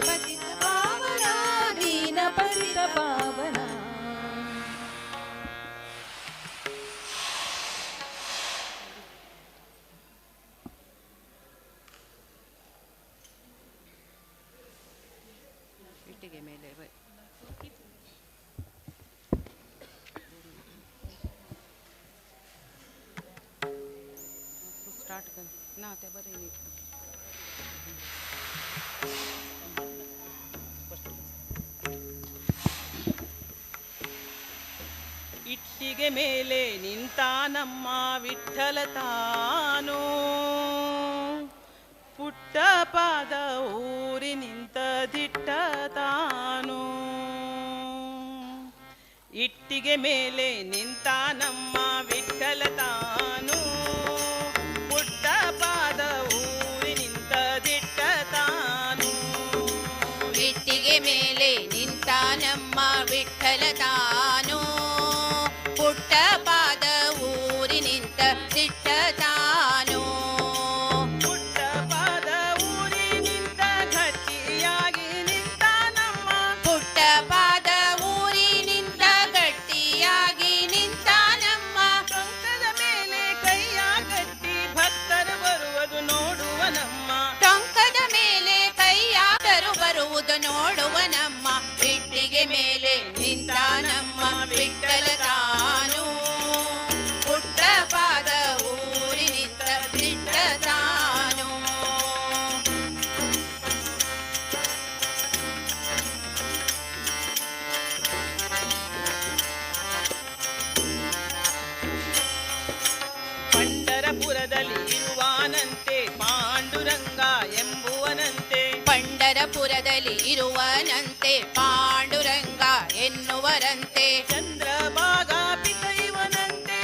ಪತಿತ ಪಾವನ ದೀನ ಪತಿತ ಪಾವನ. ಇಟ್ಟಿಗೆ ಮೇಲೆ स्टार्ट कर ना ते बरे नहीं. ಇಟ್ಟಿಗೆ ಮೇಲೆ ನಿಂತ ನಮ್ಮ ವಿಠ್ಠಲ ತಾನು, ಪುಟ್ಟ ಪಾದ ಊರಿ ನಿಂತ ದಿಟ್ಟ ತಾನು. ಇಟ್ಟಿಗೆ ಮೇಲೆ ನಿಂತ ನಮ್ಮ ವಿಠ್ಠಲ ತಾನು, ಪುಟ್ಟ ಪಾದ ಊರಿ ನಿಂತ ದಿಟ್ಟ ತಾನು. ಇಟ್ಟಿಗೆ ಮೇಲೆ ನಿಂತ ನಮ್ಮ ವಿಠ್ಠಲ ತಾನು, ಪುಟ್ಟ ಪಾದ ಊರಿ ನಿಂತ ದಿಟ್ಟ ತಾನು. ಪುಟ್ಟ ಪಾದ ಊರಿ ನಿಂತ ಗಟ್ಟಿಯಾಗಿ ನಿಂತ ನಮ್ಮ, ಪುಟ್ಟ ಪಾದ ಊರಿ ನಿಂತ ಗಟ್ಟಿಯಾಗಿ ನಿಂತ ನಮ್ಮ. ಟೊಂಕದ ಮೇಲೆ ಕೈಯ ಕಟ್ಟಿ ಭಕ್ತರು ಬರುವುದು ನೋಡುವ ನಮ್ಮ, ಟೊಂಕದ ಮೇಲೆ ಕೈಯಾದರು ಬರುವುದು ನೋಡುವ ನಮ್ಮ. ಇಟ್ಟಿಗೆ ಮೇಲೆ ನಿಂತ ನಮ್ಮ ವಿಠ್ಠಲ ತಾನು, ಪುಟ್ಟ ಪಾದ ಊರಿ ನಿಂತ ದಿಟ್ಟ ತಾನು. ಪಂಢರಪುರದಲ್ಲಿ ಇರುವಾನಂತೆ ಪಾಂಡುರಂಗ ಎಂಬುವನಂತೆ, ಪಂಢರಪುರದಲ್ಲಿ ಇರುವನಂತೆ ಪಾಂಡುರಂಗ ಎನ್ನುವರಂತೆ. ಚಂದ್ರಭಾಗ ಪಿತ ಇವನಂತೆ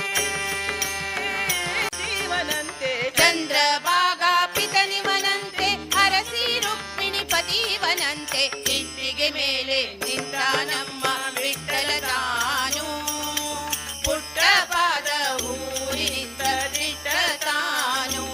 ಜೀವನಂತೆ, ಚಂದ್ರಭಾಗ ಪಿತನಿವನಂತೆ ಅರಸಿ ರುಕ್ಮಿಣಿ ಪತಿವನಂತೆ. ಇಟ್ಟಿಗೆ ಮೇಲೆ ನಿಂತ ನಮ್ಮ ವಿಠ್ಠಲ ತಾನು, ಪುಟ್ಟ ಪಾದ ಊರಿ ನಿಂತ ದಿಟ್ಟ ತಾನು.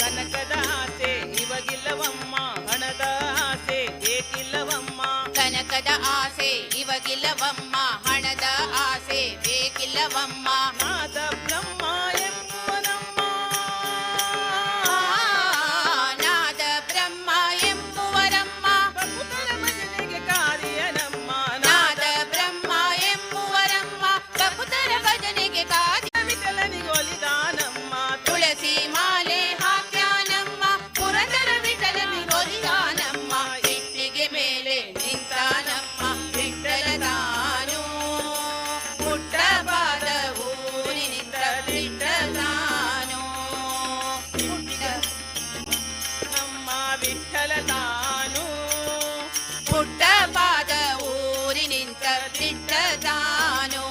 ಕನಕದ ಆಸೆ ಇವಗಿಲ್ಲವಮ್ಮ, ಹಣದ ಆಸೆ ಬೇಕಿಲ್ಲವಮ್ಮ. ಕನಕದ ಆಸೆ ಇವಗಿಲ್ಲವಮ್ಮ, ಹಣದ ಆಸೆ ಬೇಕಿಲ್ಲವಮ್ಮ. ನಾದ ಬ್ರಹ್ಮ ಎಂಬುವನಮ್ಮ, ನಾದ ಬ್ರಹ್ಮ ಎಂಬುವರಮ್ಮ, ಭಕ್ತರ ಭಜನೆಗೆ ಕಾರ್ಯನಮ್ಮ. ನಾದ ಬ್ರಹ್ಮ ಎಂಬುವರಮ್ಮ, ಭಕ್ತರ ಭಜನೆಗೆ ಕಾದಿ ವಿಠಲನಿಗೊಲಿದಾನಮ್ಮ, ತುಳಸಿ ಮಾಲೆ ಹಾಕ್ಯಾನಮ್ಮ, ಪುರಂದರ ವಿಠಲನಿಗೊಲಿದಾನಮ್ಮ. ಇಟ್ಟಿಗೆ ಮೇಲೆ ನಿಂತ ನಮ್ಮ ವಿಠ್ಠಲ ತಾನು, ಪುಟ್ಟ ಪಾದ ಊರಿ ನಿಂತ ದಿಟ್ಟ ತಾನು. ನಮ್ಮ ವಿಠಲ ತಾನು, ಪುಟ್ಟ ಪಾದ ಊರಿ ನಿಂತ ದಿಟ್ಟ ತಾನು.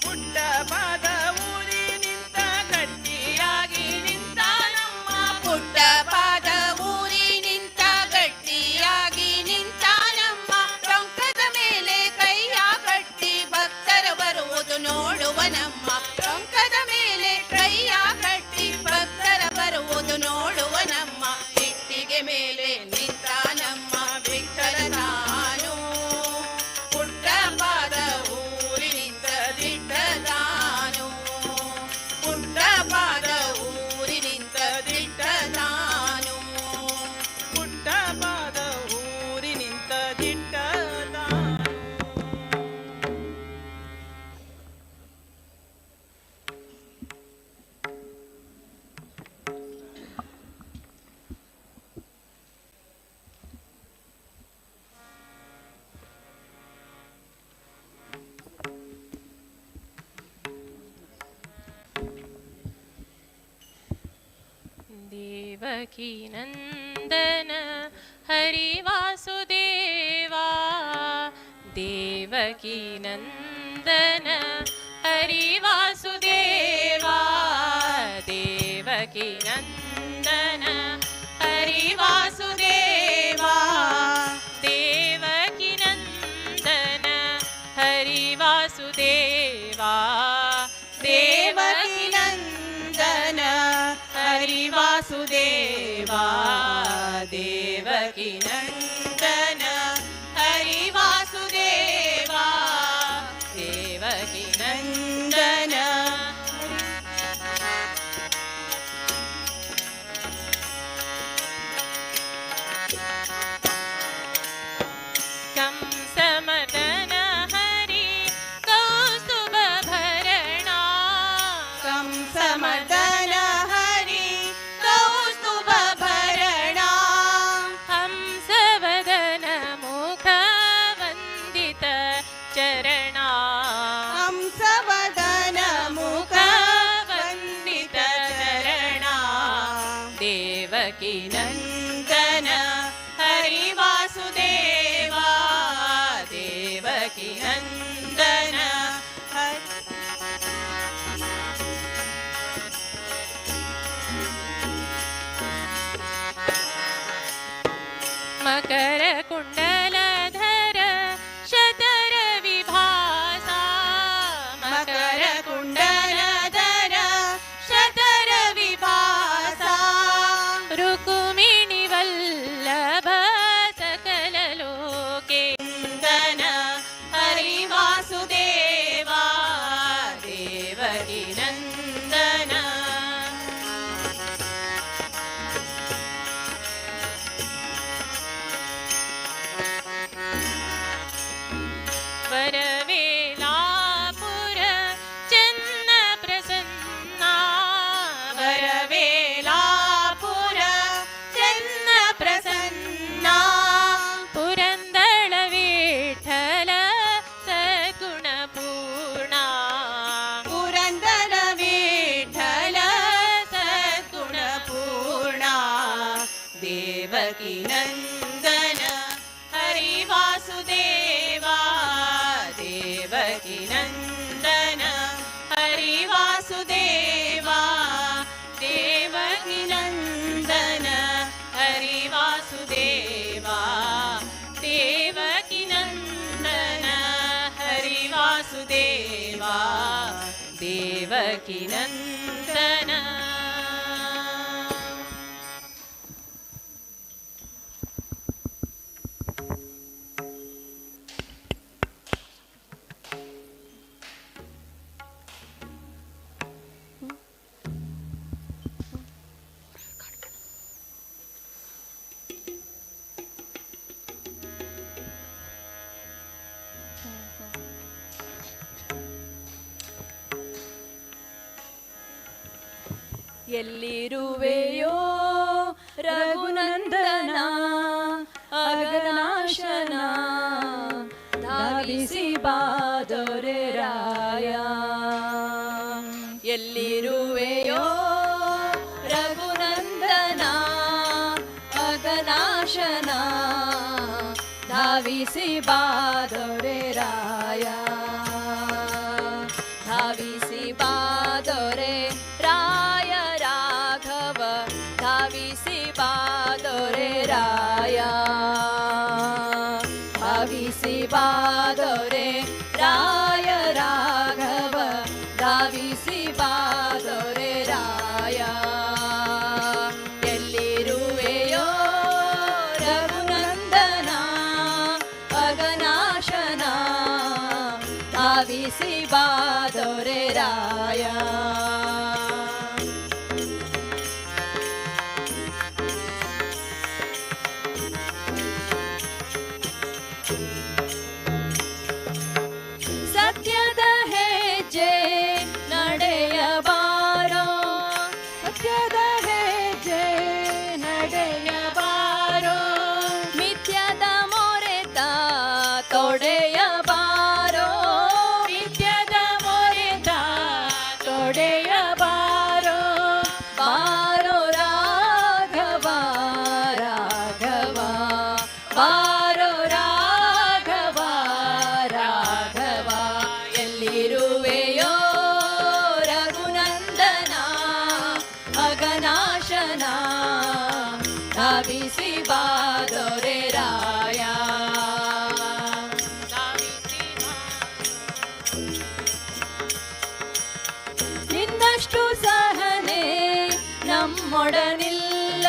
ಪುಟ್ಟ ಪಾದ ಊರಿ ನಿಂತ ಗಟ್ಟಿಯಾಗಿ ನಿಂತ ನಮ್ಮ, ಪುಟ್ಟ ಪಾದ ಊರಿ ನಿಂತ ಗಟ್ಟಿಯಾಗಿ ನಿಂತ ನಮ್ಮ. ಟೊಂಕದ ಮೇಲೆ ಕೈಯ ಕಟ್ಟಿ ಭಕ್ತರು ಬರುವುದು ನೋಡುವ ನಮ್ಮ, ಟೊಂಕದ ಮೇಲೆ ಕೈಯ ಕಟ್ಟಿ ಭಕ್ತರ ಬರುವುದು ನೋಡುವ ನಮ್ಮ. ಇಟ್ಟಿಗೆ ಮೇಲೆ ನಿಂತ ನಮ್ಮ ವಿಠ್ಠಲ ತಾನು, ಪುಟ್ಟ ಪಾದ ಊರಿ ನಿಂತ ದಿಟ್ಟ ತಾನು, ಪುಟ್ಟ ಪಾದ ಊರಿ ನಿಂತ ದಿಟ್ಟ ತಾನು. ಪುಟ್ಟ ಪಾದ ಊರಿ ನಿಂತ ದಿಟ್ಟ ತಾನು. देवकी नंदन हरि वासुदेवा, देवकी नंदन हरि वासुदेवा, देवकी नंदन हरि वासुदेवा, देवकी नंदन ದೇವಕಿ ನಂದನ ಹರಿ ವಾಸುದೇವ ದೇವಕಿ ನಂದನ ಕಂಸಮದನ ಹರಿ ಕೌಸ್ತುಭ ಭರಣ ಕಂಸಮದನ ಹರಿ ಕೌಸ್ತುಭ ಭರಣ ಹಂಸವದನ ಮುಖ ವಂದಿತ ಚರಣ ಹಂಸವದನ ಮುಖ ವಂದಿತ ಚರಣ ದೇವಕಿ ನಂದನ ಹರಿ ವಾಸುದೇವ ದೇವಕಿ ನಂದನ ಮಕರ ಕುಂಡಲಧರ ಶತರ ವಿಭಾಸ ಮಕರ ಕುಂಡಲಧರ ಶತರ ವಿಭಾಸ ರುಕುಮಿಣಿ ವಲ್ಲಭ ಸಕಲ ಲೋಕೇಂದನ ಹರಿ ವಾಸುದೇವ ದೇವಕಿ ನಂದನ ವರವೇಲಾಪುರ ಚೆನ್ನ ಪ್ರಸನ್ನ ವರವೇಲಾಪುರ ಚೆನ್ನ ಪ್ರಸನ್ನ ಪುರಂದಳ ವಿಠಲ ಸಗುಣ ಪೂರ್ಣ ಪುರಂದರ ವಿಠಲ ಸಗುಣ ಪೂರ್ಣ ದೇವಕಿ ನಂದನ ಹರಿ ವಾಸುದೇವ ದೇವಕಿ ನಂದನ ಹರಿ ವಾಸುದೇವ ದೇವಕಿ ನಂದನ ಹರಿ ವಾಸುದೇವ ದೇವಕಿ ನಂದನ ಹರಿ ವಾಸುದೇವ ದೇವಕಿ ನಂದನ ಎಲ್ಲಿರುವೆಯೋ ರಘುನಂದನ ಅಗನಾಶನ ಧಾವಿಸಿ ಬಾದೊರೆ ರಾಯ ಎಲ್ಲಿರುವೆಯೋ ರಘುನಂದನ ಅಗನಾಶನ ಧಾವಿಸಿ ಬಾದೊರೆ ರಾಯ ಧಾವಿಸಿ ಬಾದೊರೆ ರಾಯ ರಾಘವ ಧಾವಿಸಿ ಬಾದೊರೆ ರಾಯ ಧಾವಿಸಿ ಬಾದೊರೆ ರಾಯ ರಾಘವ ಧಾವಿಸಿ ಬಾದೊರೆ ರಾಯ ಎಲ್ಲಿರುವೆಯೋ ರಘುನಂದನ ಅಗನಾಶನ ಧಾವಿಸಿ ಬಾದೊರೆ ರಾಯ ಸತ್ಯದ ಹೆಜ್ಜೆ ನಡೆಯಬಾರೋ ಸತ್ಯದ ಹೆಜ್ಜೆ ನಡೆಯಬಾರೋ ಮಿಥ್ಯದ ಮೊರೆತ ತೊಡೆಯಬಾರೋ ಮಿಥ್ಯದ ಮೊರೆತ ತೊಡೆಯಬಾರೋ ಬಾರೋ ರಾಘವ ರಾಘವ ಬಾರೋ ರಾಘವ ರಾಘವ ಎಲ್ಲಿರುವೆಯೋ ರಘುನಂದನ ಅಗನಾಶನ ಧಾವಿಸಿ ಬಾದೊರೆ ರಾಯ ನಿನ್ನಷ್ಟು ಸಹನೆ ನಮ್ಮೊಡನಿಲ್ಲ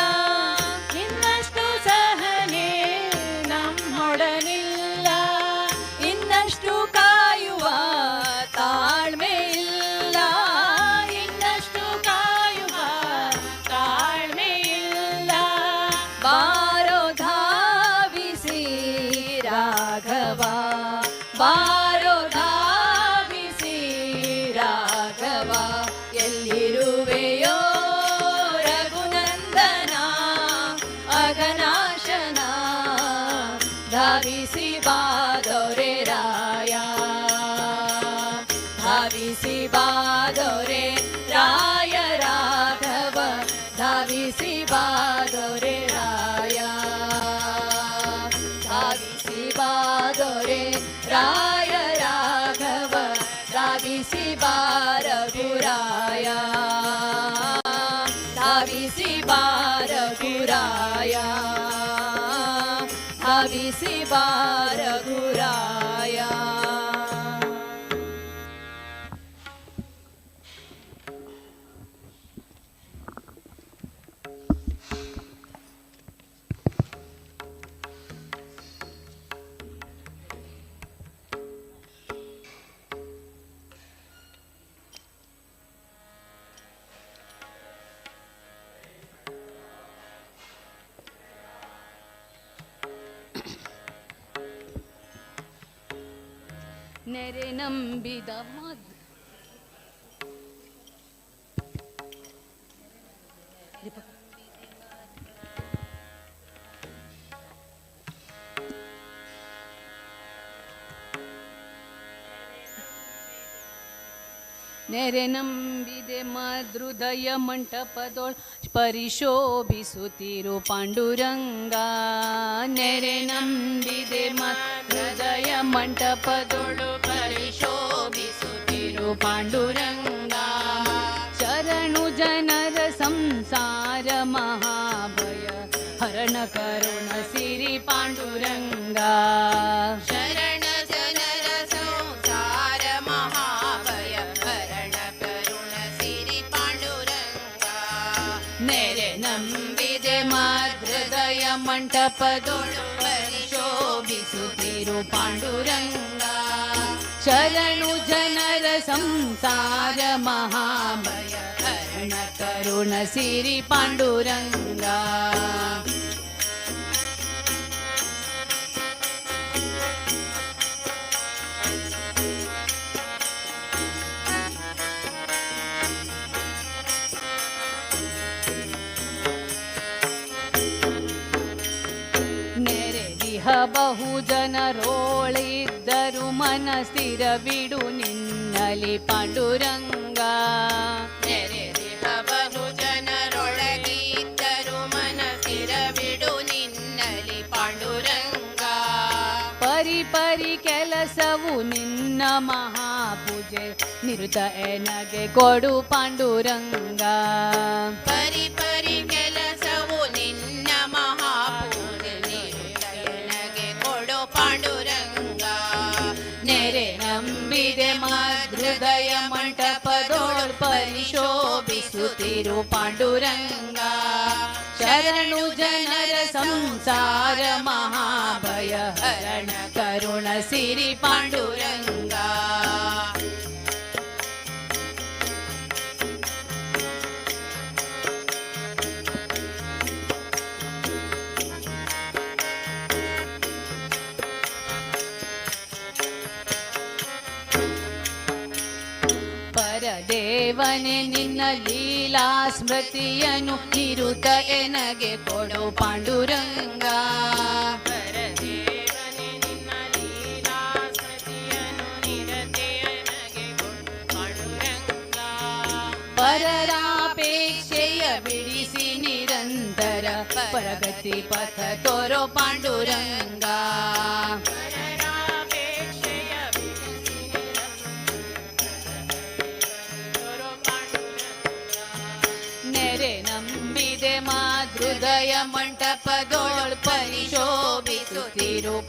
धाविसी बादो रे राया धाविसी बादो रे राय राघव धाविसी बादो रे राया धाविसी बादो रे राय राघव धाविसी बार गुराया धाविसी बार गुराया धाविसी बार गुराया ನೆರೆ ನಂಬಿದ ಮದ್ ನೆರೆ ನಂಬಿದೆ ಮದೃದಯ ಮಂಟಪದೊಳ್ ಪರಿಶೋಭಿಸುತ್ತಿರು ಪಾಂಡುರಂಗ ನೆರೆ ನಂಬಿದೆ ಮದೃದಯ ಮಂಟಪದೊಳು ಪರಿಶೋಭಿಸುತ್ತಿರು ಪಾಂಡುರಂಗ ಶರಣು ಜನರ ಸಂಸಾರ ಮಹಾಭಯ ಹರಣ ಕರುಣ ಸಿರಿ ಪಾಂಡುರಂಗ ಶರಣ ಜನರ ಸಂಸಾರ ಮಹಾಭಯ ಹರಣ ಕರುಣ ಸಿರಿ ಪಾಂಡುರಂಗ ನೆರೆ ನಂಬಿದೆ ಮಾದೃದಯ ಮಂಟಪದೊಳು ಪರಿಶೋಭಿಸುತ್ತಿರು ಪಾಂಡುರಂಗ ಶರಣು ಜನರ ಸಂಸಾರ ಮಹಾಭಯ ಹರಣ ಕರುಣ ಸಿರಿ ಪಾಂಡುರಂಗ ಬಹು ಜನರೋಳಿದ್ದರು ಮನ ಸ್ಥಿರವಿಡು ನಿನ್ನಲಿ ಪಾಂಡುರಂಗ ನೆರೆದಿಹ ಬಹು ಜನರೊಳಗಿದ್ದರು ಮನ ಸ್ಥಿರವಿಡು ನಿನ್ನಲಿ ಪಾಂಡುರಂಗ ಪರಿ ಪರಿ ಕೆಲಸವು ನಿನ್ನ ಮಹಾಪೂಜೆ ನಿರುತ ಎನಗೆ ಕೊಡು ಪಾಂಡುರಂಗ ಪರಿ ಪರಿ ಕೆಲಸವು ನಿನ್ನ ಮಹಾಪೂಜೆ ನಿರುತ ಎನಗೆ ಕೊಡು ಪಾಂಡುರಂಗ ನೆರೆ ನಂಬಿದೆ ಮಾದೃದಯ ಮಂಟಪದೊಳ್ ಪರಿಶೋಭಿಸುತ್ತಿರು ಪಾಂಡುರಂಗ ಶರಣು ಜನರ ಸಂಸಾರ ಮಹಾಭಯ ಹರಣ ಕರುಣ ಸಿರಿ ಪಾಂಡುರಂಗ ಪರದೇವನೆ ನಿನ್ನ ಲೀಲಾ ಸ್ಮೃತಿಯನ್ನು ನಿರುತ ಎನಗೆ ಕೊಡು ಪಾಂಡುರಂಗ ಪರದೇವನೇ ನಿನ್ನ ಲೀಲಾ ಸ್ಮೃತಿಯನ್ನು ನಿರತೆ ನನಗೆ ಕೊಡು ಪಾಂಡುರಂಗ ಪರರಾಪೇಕ್ಷೆಯ ಬಿಡಿಸಿ ನಿರಂತರ ಪ್ರಗತಿ ಪಥ ತೋರೋ ಪಾಂಡುರಂಗ ಪರರಾಪೇಕ್ಷೆಯ ಬಿಡಿಸಿ ನಿರಂತರ ಪಾಂಡುರಂಗ ನೆರೆ ನಂಬಿದೆ ಮಾದೃದಯ ಮಂಟಪದೊಳ್ ಪರಿಶೋಭಿಸುತ್ತಿರು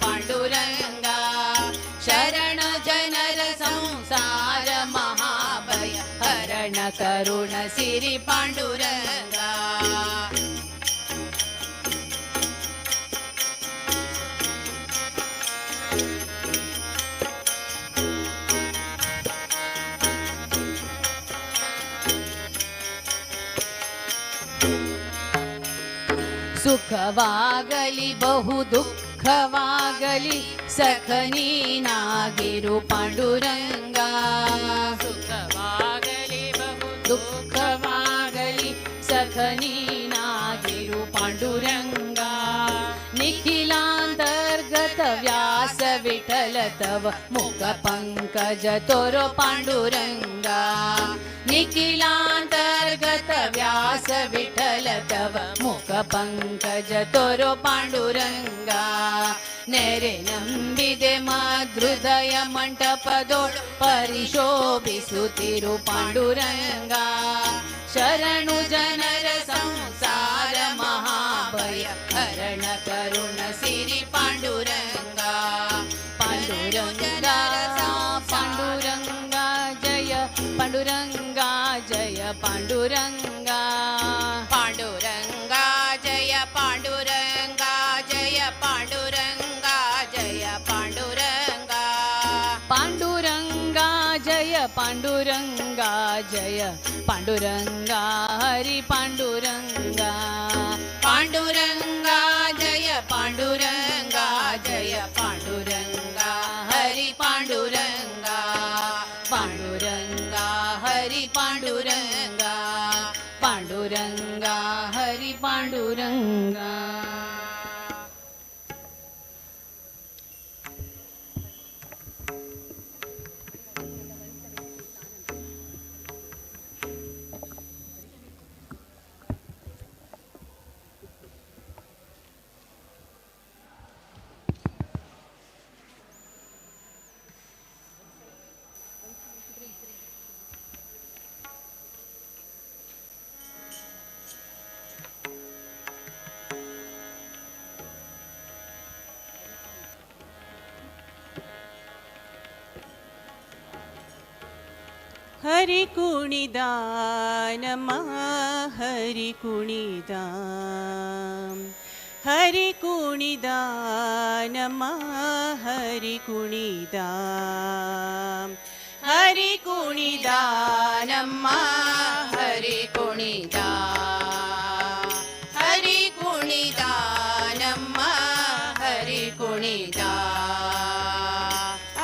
ಪಾಂಡುರಂಗ ಶರಣ ಜನರ ಸಂಸಾರ ಮಹಾಭಯ ಹರಣ ಕರುಣ ಸಿರಿ ಪಾಂಡುರಂಗ ಸುಖವಾಗಲಿ ಬಹು ದುಃಖವಾಗಲಿ ಸಖನೀನಾಗಿರು ಪಾಂಡುರಂಗ ಸುಖವಾಗಲಿ ಬಹು ದುಃಖವಾಗಲಿ ಸಖನೀನಾಗಿರು ಪಾಂಡುರಂಗ ನಿಖಿಲಾಂತರ್ಗತ तव मुख पंकज तोरो पांडुरंगा निखिलांतर्गत व्यास विठ्ठल तव मुख पंकज तोरो पांडुरंगा नेरे ನಂಬಿದೆ ಮಾದೃದಯ ಮಂಟಪದೋಳು ಪರಿಶೋಭಿಸುತ್ತಿರು ಪಾಂಡುರಂಗ ಶರಣು ಜನರ ಸಂಸಾರ ಮಹಾಭಯ ಹರಣ ಕರುಣ ಸಿರಿ ಪಾಂಡುರಂಗ ಪಾಂಡುರಂಗ ಪಾಂಡುರಂಗ ಜಯ ಪಾಂಡುರಂಗ ಜಯ ಪಾಂಡುರಂಗ ಪಾಂಡುರಂಗ ಜಯ ಪಾಂಡುರಂಗ ಜಯ ಪಾಂಡುರಂಗ ಜಯ ಪಾಂಡುರಂಗ ಪಾಂಡುರಂಗ ಜಯ ಪಾಂಡುರಂಗ ಜಯ ಪಾಂಡುರಂಗ ಹರಿ ಪಾಂಡುರಂಗ ಪಾಂಡುರಂಗ ಜಯ ಪಾಂಡುರಂಗ ಜಯ ಪಾಂಡುರಂಗ ಹರಿ ಪಾಂಡುರಂಗ ಪಾಂಡುರಂಗ ಹರಿ ಪಾಂಡುರಂಗ ಪಾಂಡುರಂಗ ಹರಿ ಪಾಂಡುರಂಗ ಹರಿ ಕುಣಿದ ನಮ್ಮ ಹರಿ ಕುಣಿದ ಹರಿ ಕುಣಿದ ನಮ್ಮ ಹರಿ ಕುಣಿದ ಹರಿ ಕುಣಿದ ನಮ್ಮ ಹರಿ ಕುಣಿದ ಹರಿ ಕುಣಿದ ನಮ್ಮ ಹರಿ ಕುಣಿದ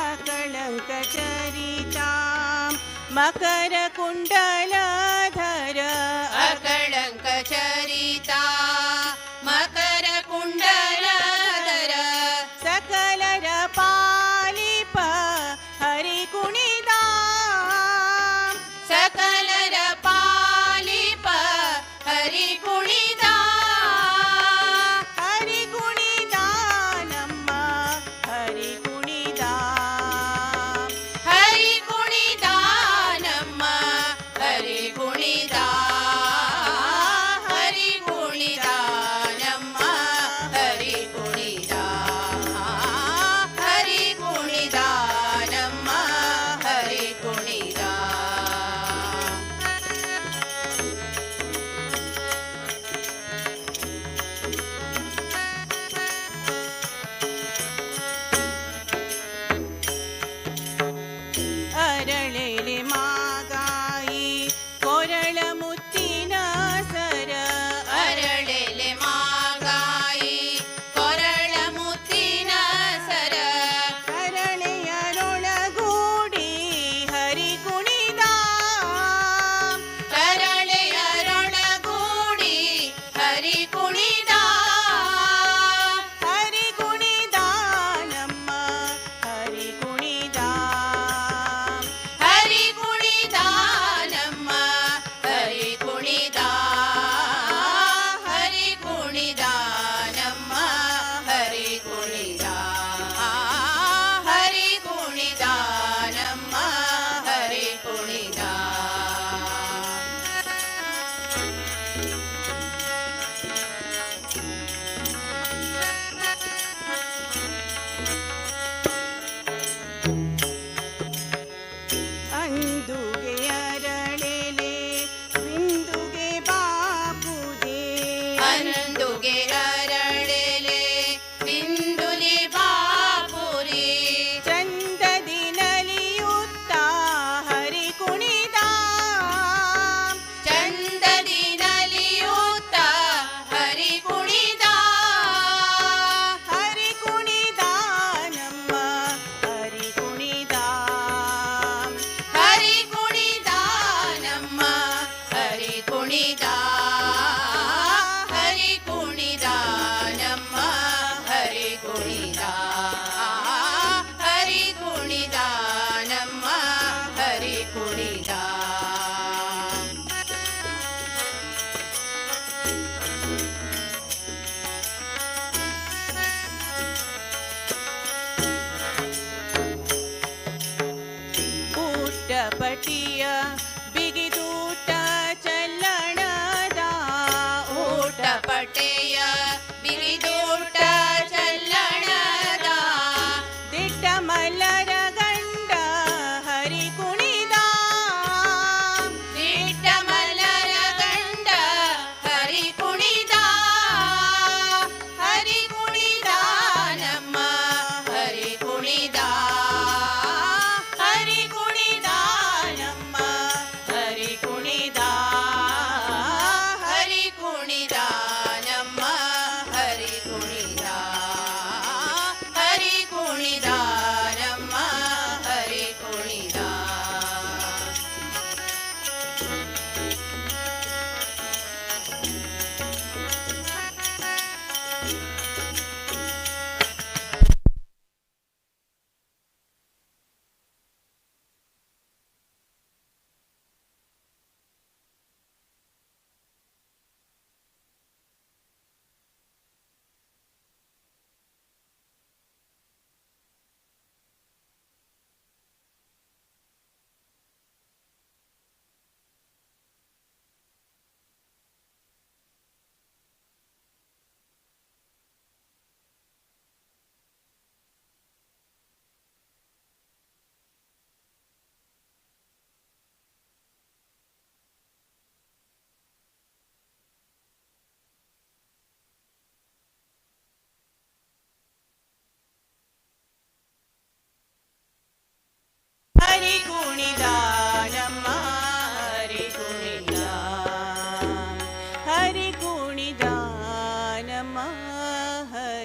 ಅಕಳಂಕ ಚರಿತ ಮಕರ ಕುಂಡಲಧರ ಅಕಳಂಕ ಚರಿತ ಮಕರ ಕುಂಡಲಧರ ಸಕಲರ ಪಾಲಿಪ ಹರಿ ಕುಣಿದ ಸಕಲರ ಪಾಲಿಪ ಹರಿ ಕುಣಿದ ಹರಿ ಕುಣಿದ ನಮ್ಮ ಹರಿ ಕುಣಿದ ಹರಿ ಕುಣಿದ ನಮ್ಮ ಹರಿ ಕುಣಿದ ಹರಿ ಕುಣಿದ ನಮ್ಮ ಹರಿ ಕುಣಿದ ಹರಿ ಕುಣಿದ ನಮ್ಮ ಹರಿ ಕುಣಿದ ಅರಳೆಲೆ ಮಾಗಾಯಿ ಕೊರಳ ಮುತ್ತಿನ ಸರ ಅರಳೆಲೆ ಮಾಗಾಯಿ ಕೊರಳ ಮುತ್ತಿನ ಸರ ಕರಳೆಯರೊಳಗೂಡಿ ಹರಿ ಕುಣಿದ ಕರಳೆಯರೊಳಗೂಡಿ ಹರಿ ಕುಣಿದ ಹರಿ ಕುಣಿದ ನಮ್ಮ ಹರಿ ಕುಣಿದ ಹರಿ ಕುಣಿದ ನಮ್ಮ ಹರಿ ಕುಣಿದ ಹರಿ ಕುಣಿದ ನಮ್ಮ ಹರಿ ಕುಣಿದ ಹರಿ ಕುಣಿದ ನಮ್ಮ ಹರಿ ಕುಣಿದ ಅಂದುಗೆ ಅರಳೆಲೆ ಬಿಂದುಗೆ ಬಾಪುದೆ ಅಂದುಗೆ ಅರಳೆಲೆ ಬಿಂದುಲಿ ಬಾಪುರಿ ಚಂದದಿ ನಲಿಯುತ್ತ ಹರಿ ಕುಣಿದ ಚಂದದಿ ನಲಿಯುತ್ತ ಹರಿ ಕುಣಿದ ಹರಿ ಕುಣಿದ ನಮ್ಮ ಹರಿ ಕುಣಿದ ಹರಿ ಕುಣಿದ ನಮ್ಮ ಹರಿ ಕುಣಿದ ಹರಿ ಕುಣಿದ ನಮ್ಮ ಹರಿ ಕುಣಿದ ಹರಿ ಕುಣಿದ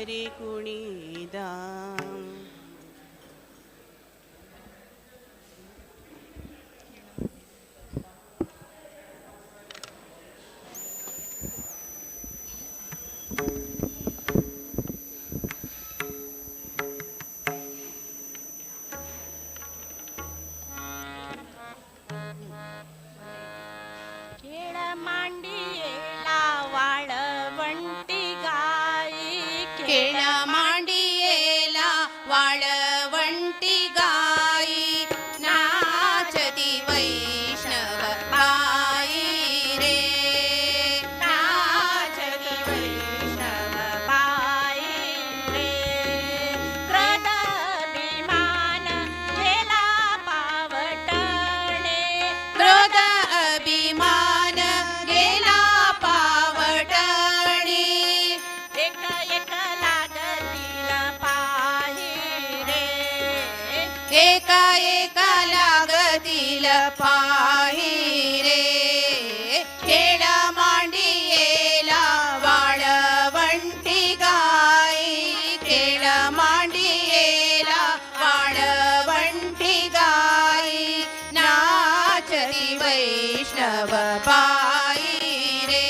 हरि कुणिदा केळ मांडियेला वाळवंटी गाई केळ मांडियेला वाळवंटी गाई नाचती वैष्णव बाई रे नाचती वैष्णव बाई रे क्रोध अभिमान केला पावटणे क्रोध अभिमान गेला पावटणी एक एक लागतील पाही रे एका एका लागतील पाही रे खेळ मांडियेला वाळवंटी गाई खेळ मांडियेला वाळवंटी गाई नाचती वैष्णव बाई रे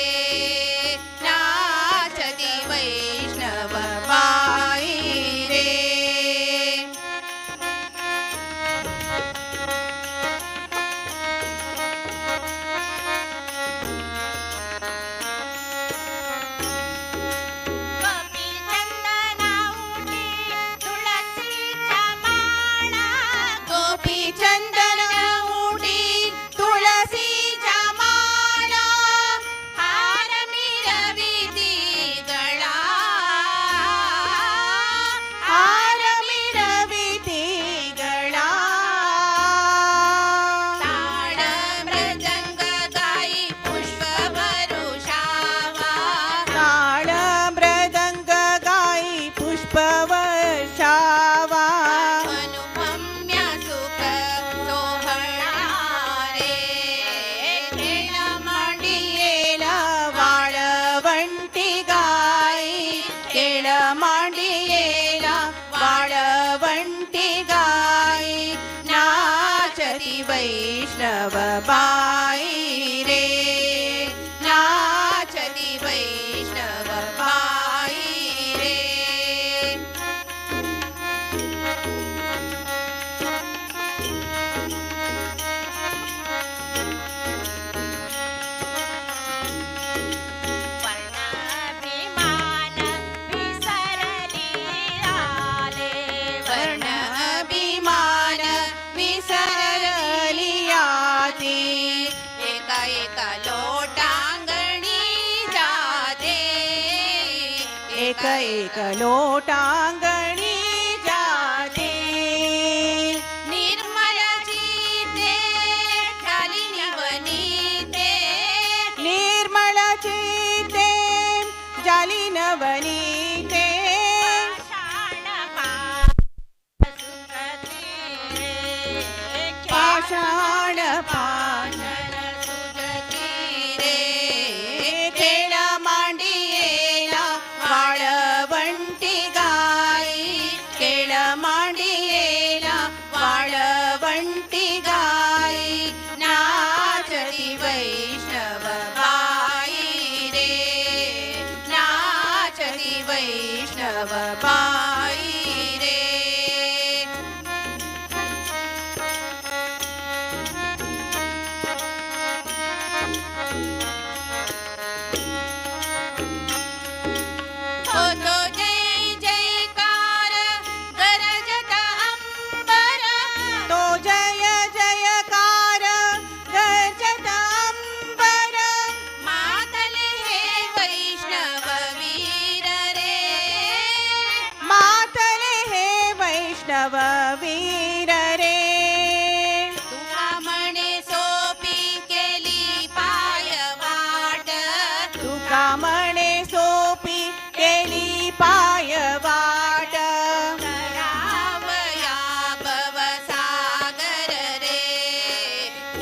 नाचती वैष्णव बाई रे गोपी चंदनाउटी तुळशीच्या माळा गोपी चंदन उडी तुळसीच्या माळा हार मिरविती गळा हार मिरविती गळा ताड मृदंग गाई पुष्प भरुषावा ताळ मृदंग गाई पुष्प वर्षावा अनुपम्य सुख सोहळारे खेळ मांडियेला वाळवंटी गाई खेळ मांडियेला वाळवंटी गाई नाचती वैष्णव बाई रे नाचती वैष्णव बाई रे वर्णाभिमान विसरली आले वर्ण अभिमान विसरली याती एका एका लोटांगणी जाते एक एक लोटांगणी जाते निर्मळ चित्ते शालिनी वनिते निर्मळ चित्ते जालिन वनिते पाषाण पाषाण सुजती रे खेळ मांडियेला वाळवंटी गाई खेळ मांडियेला वाळवंटी गाई नाचती वैष्णव बाई रे नाचती वैष्णव बाई रे होतो जय जयकार गरजत अंबर तो जय जयकार गजत अंबर मातले हे वैष्णव वीर रे मातले हे वैष्णव वीर रे तुका म्हणे सोपी केली पाय वाट तुका म्हणे सोपी केली पाय वाट करावया भवसागर रे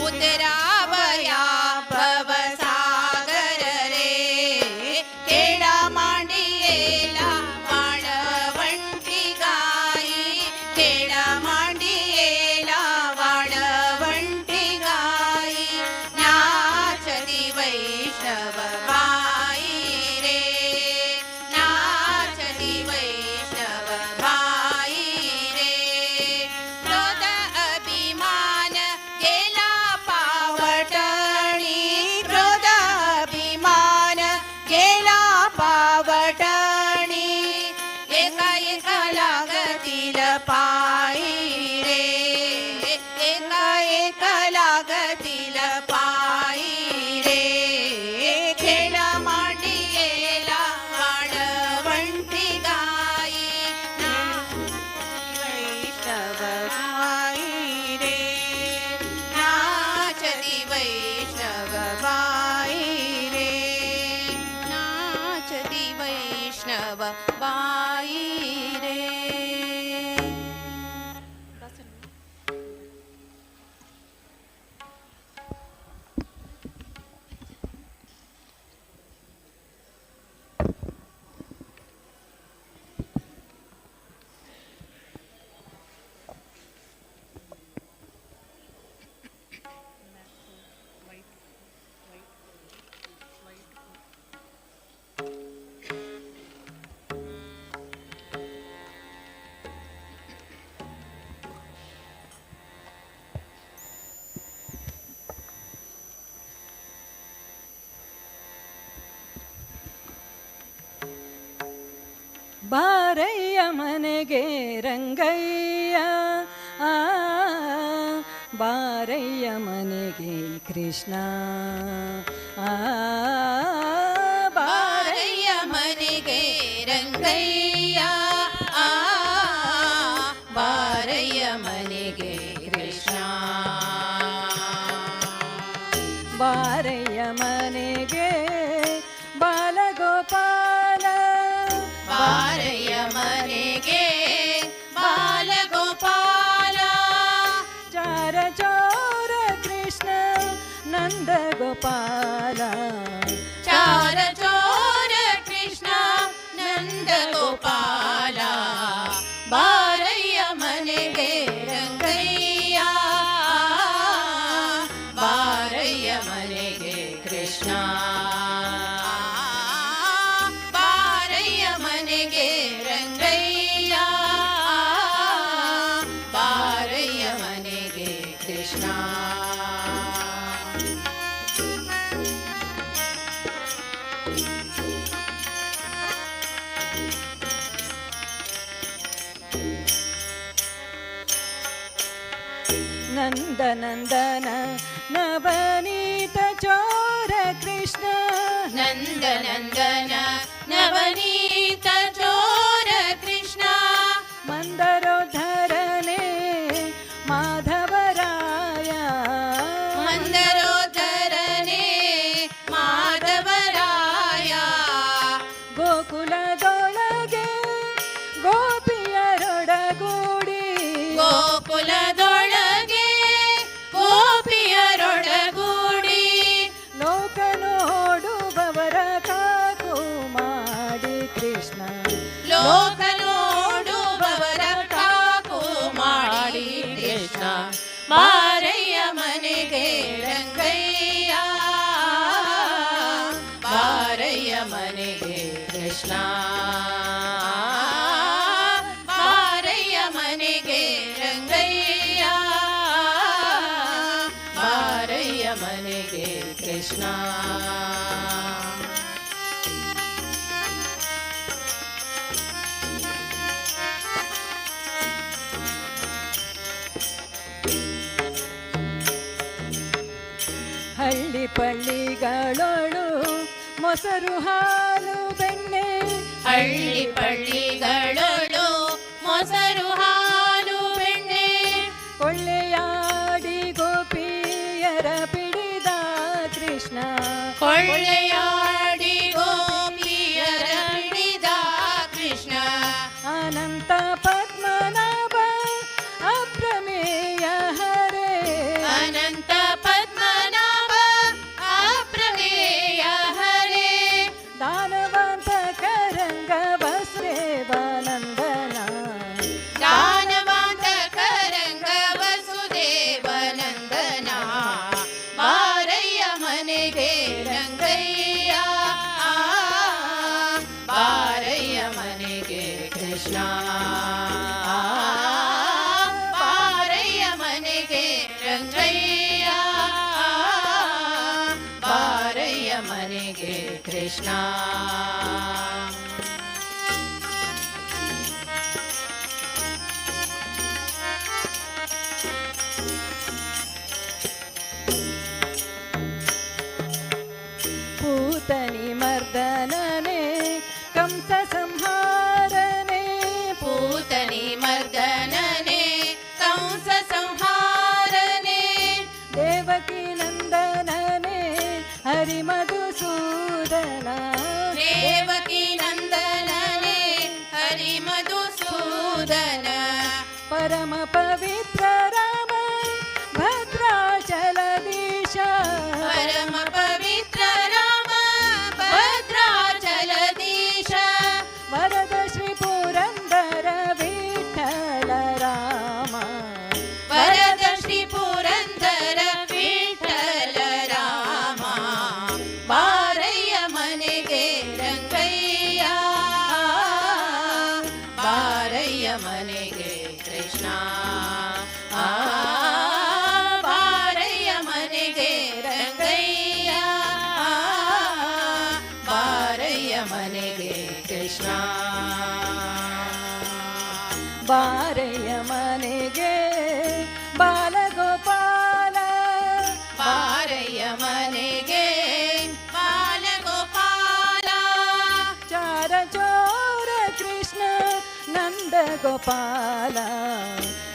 उतरावया भवसागर रे खेळ मांडियेला वाळ बाई रे. ಬಾರಯ್ಯ ಮನೆಗೆ ರಂಗಯ್ಯ, ಆ ಬಾರಯ್ಯ ಮನೆಗೆ ಕೃಷ್ಣ, ಆ ಬಾರಯ್ಯ ಮನೆಗೆ ರಂಗಯ್ಯ, ಆ ಬಾರಯ್ಯ ಮನೆಗೆ ಕೃಷ್ಣ. ಬಾರಯ್ಯ ಮನೆಗೆ ಬಾಲಗೋಪಾಲ, ಬಾರಯ್ಯ ಮನೆಗೆ ಬಾಲಗೋಪಾಲ. ಚಾರ ಚೋರ ಕೃಷ್ಣ ನಂದ ಗೋಪಾಲ, ಚಾರ ಚೋರ ಕೃಷ್ಣ ನಂದ ಗೋಪಾಲ. ಬಾರಯ್ಯ ಮನೆಗೆ ರಂಗಯ್ಯ, ಬಾರಯ್ಯ ಮನೆಗೆ ಕೃಷ್ಣ. ಬಾರಯ್ಯ ಮನೆಗೆ ರಂಗಯ್ಯ, ಬಾರಯ್ಯ ಮನೆಗೆ ಕೃಷ್ಣ. ನಂದ ನಂದನ ನವನೀತ ಚೋರ ಕೃಷ್ಣ, ನಂದ ನಂದನ ನವನೀತ ಚೋರ ಕೃಷ್ಣ. ಮಂದರೋಧರನೆ ಮಾಧವರಾಯ, ಮಂದರೋಧರನೇ ಮಾಧವರಾಯ. ಗೋಕುಲದೊಳಗೆ ಗೋಪಿಯರೊಡಗೂಡಿ, ಗೋಕುಲದೊಳಗೆ ಗೋಪಿಯರೊಡಗೂಡಿ. ಲೋಕ ನೋಡುವವರ ಕಾಕು ಮಾಡಿ ಕೃಷ್ಣ, ಲೋಕ ನೋಡುವವರ ಕಾಕು ಮಾಡಿ ಕೃಷ್ಣ. ಬಾರಯ್ಯ ಮನೆಗೆ ರಂಗಯ್ಯ, ಬಾರಯ್ಯ ಮನೆಗೆ ಕೃಷ್ಣ. ಬಾರಯ್ಯ ಮನೆಗೆ ರಂಗಯ್ಯ, ಬಾರಯ್ಯ ಮನೆಗೆ ಕೃಷ್ಣ. ಹಳ್ಳಿ ಪಳ್ಳಿಗಳೊಳು ಮೊಸರು ಹಾಲು ಬೆಣ್ಣೆ, ಹಳ್ಳಿ ಪಳ್ಳಿಗಳೊಳು ಮೊಸರು ಹಾಲು ಬೆಣ್ಣೆ. ಕೊಳ್ಳೆಯಾಡಿ ಗೋಪಿಯರ ಪಿಡಿದ ಕೃಷ್ಣ, ಕೊಳ್ಳೆಯಾಡಿ ಗೋಪಿಯರ ಹಿಡಿದ ಕೃಷ್ಣ. ಅನಂತ ಪದ್ಮನಾಭ ಅಪ್ರಮೇಯ ಹರೇ, ಅನಂತ ಪದ್ಮನಾಭ ಅಪ್ರಮೇಯ ಹರೇ. ದಾನವಂತಕ ರಂಗ ವಸುದೇವನಂದನ, ದಾನವಾಂತಕ ರಂಗ ವಸುದೇವನಂದನ. ಬಾರಯ್ಯ ಮನೆಗೆ ರಂಗಯ್ಯ, ಬಾರಯ್ಯ ಮನೆಗೆ ಕೃಷ್ಣ. ಬಾರಯ್ಯ ಮನೆಗೆ ರಂಗಯ್ಯ, ಬಾರಯ್ಯ ಮನೆಗೆ ಕೃಷ್ಣ. ಪೂತನಿ ಮರ್ದನನೆ ಕಂಸ ಸಂಹಾರನೆ, ಪೂತನಿ ಮರ್ದನನೆ ಕಂಸ ಸಂಹಾರನೆ. ದೇವಕಿ ನಂದನನೆ ಹರಿಮಧುಸೂದನ, हरि मधुसूदन परम पवित्र राम भद्राचलदीश परम पवित्र राम भद्राचलदीश वरद श्री पुरंदर विठ्ठल राम वरद श्री पुरंदर विठ्ठल राम बारಯ್ಯ ಮನೆಗೆ ರಂಗಯ್ಯ ಬಾರಯ್ಯ ಮನೆಗೆ ಕೃಷ್ಣ ಬಾರಯ್ಯ ಮನೆಗೆ ರಂಗಯ್ಯ ಬಾರಯ್ಯ ಮನೆಗೆ ಕೃಷ್ಣ ಬಾರಯ್ಯ ಮನೆಗೆ ಬಾಲಗೋಪಾಲ ಬಾರಯ್ಯ ಮನೆಗೆ ಬಾಲಗೋಪಾಲ ಚಾರ ಚೋರ ಕೃಷ್ಣ ನಂದ ಗೋಪಾಲ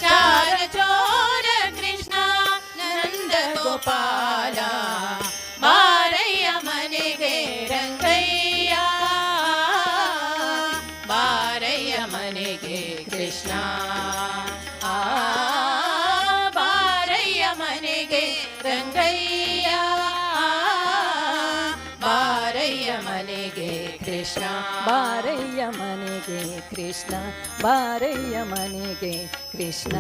ಚಾರ ಚೋರ ಕೃಷ್ಣ ನಂದ ಗೋಪಾಲ ಬಾರಯ್ಯ ಮನೆಗೆ ರಂಗಯ್ಯ ಬಾರಯ್ಯ ಮನೆಗೆ ಕೃಷ್ಣ ಬಾರಯ್ಯ ಮನೆಗೆ ರಂಗಯ್ಯ ಬಾರಯ್ಯ ಮನೆಗೆ ಕೃಷ್ಣ ಬಾರಯ್ಯ ಮನೆಗೆ ಕೃಷ್ಣ ಬಾರಯ್ಯ ಮನೆಗೆ ಕೃಷ್ಣ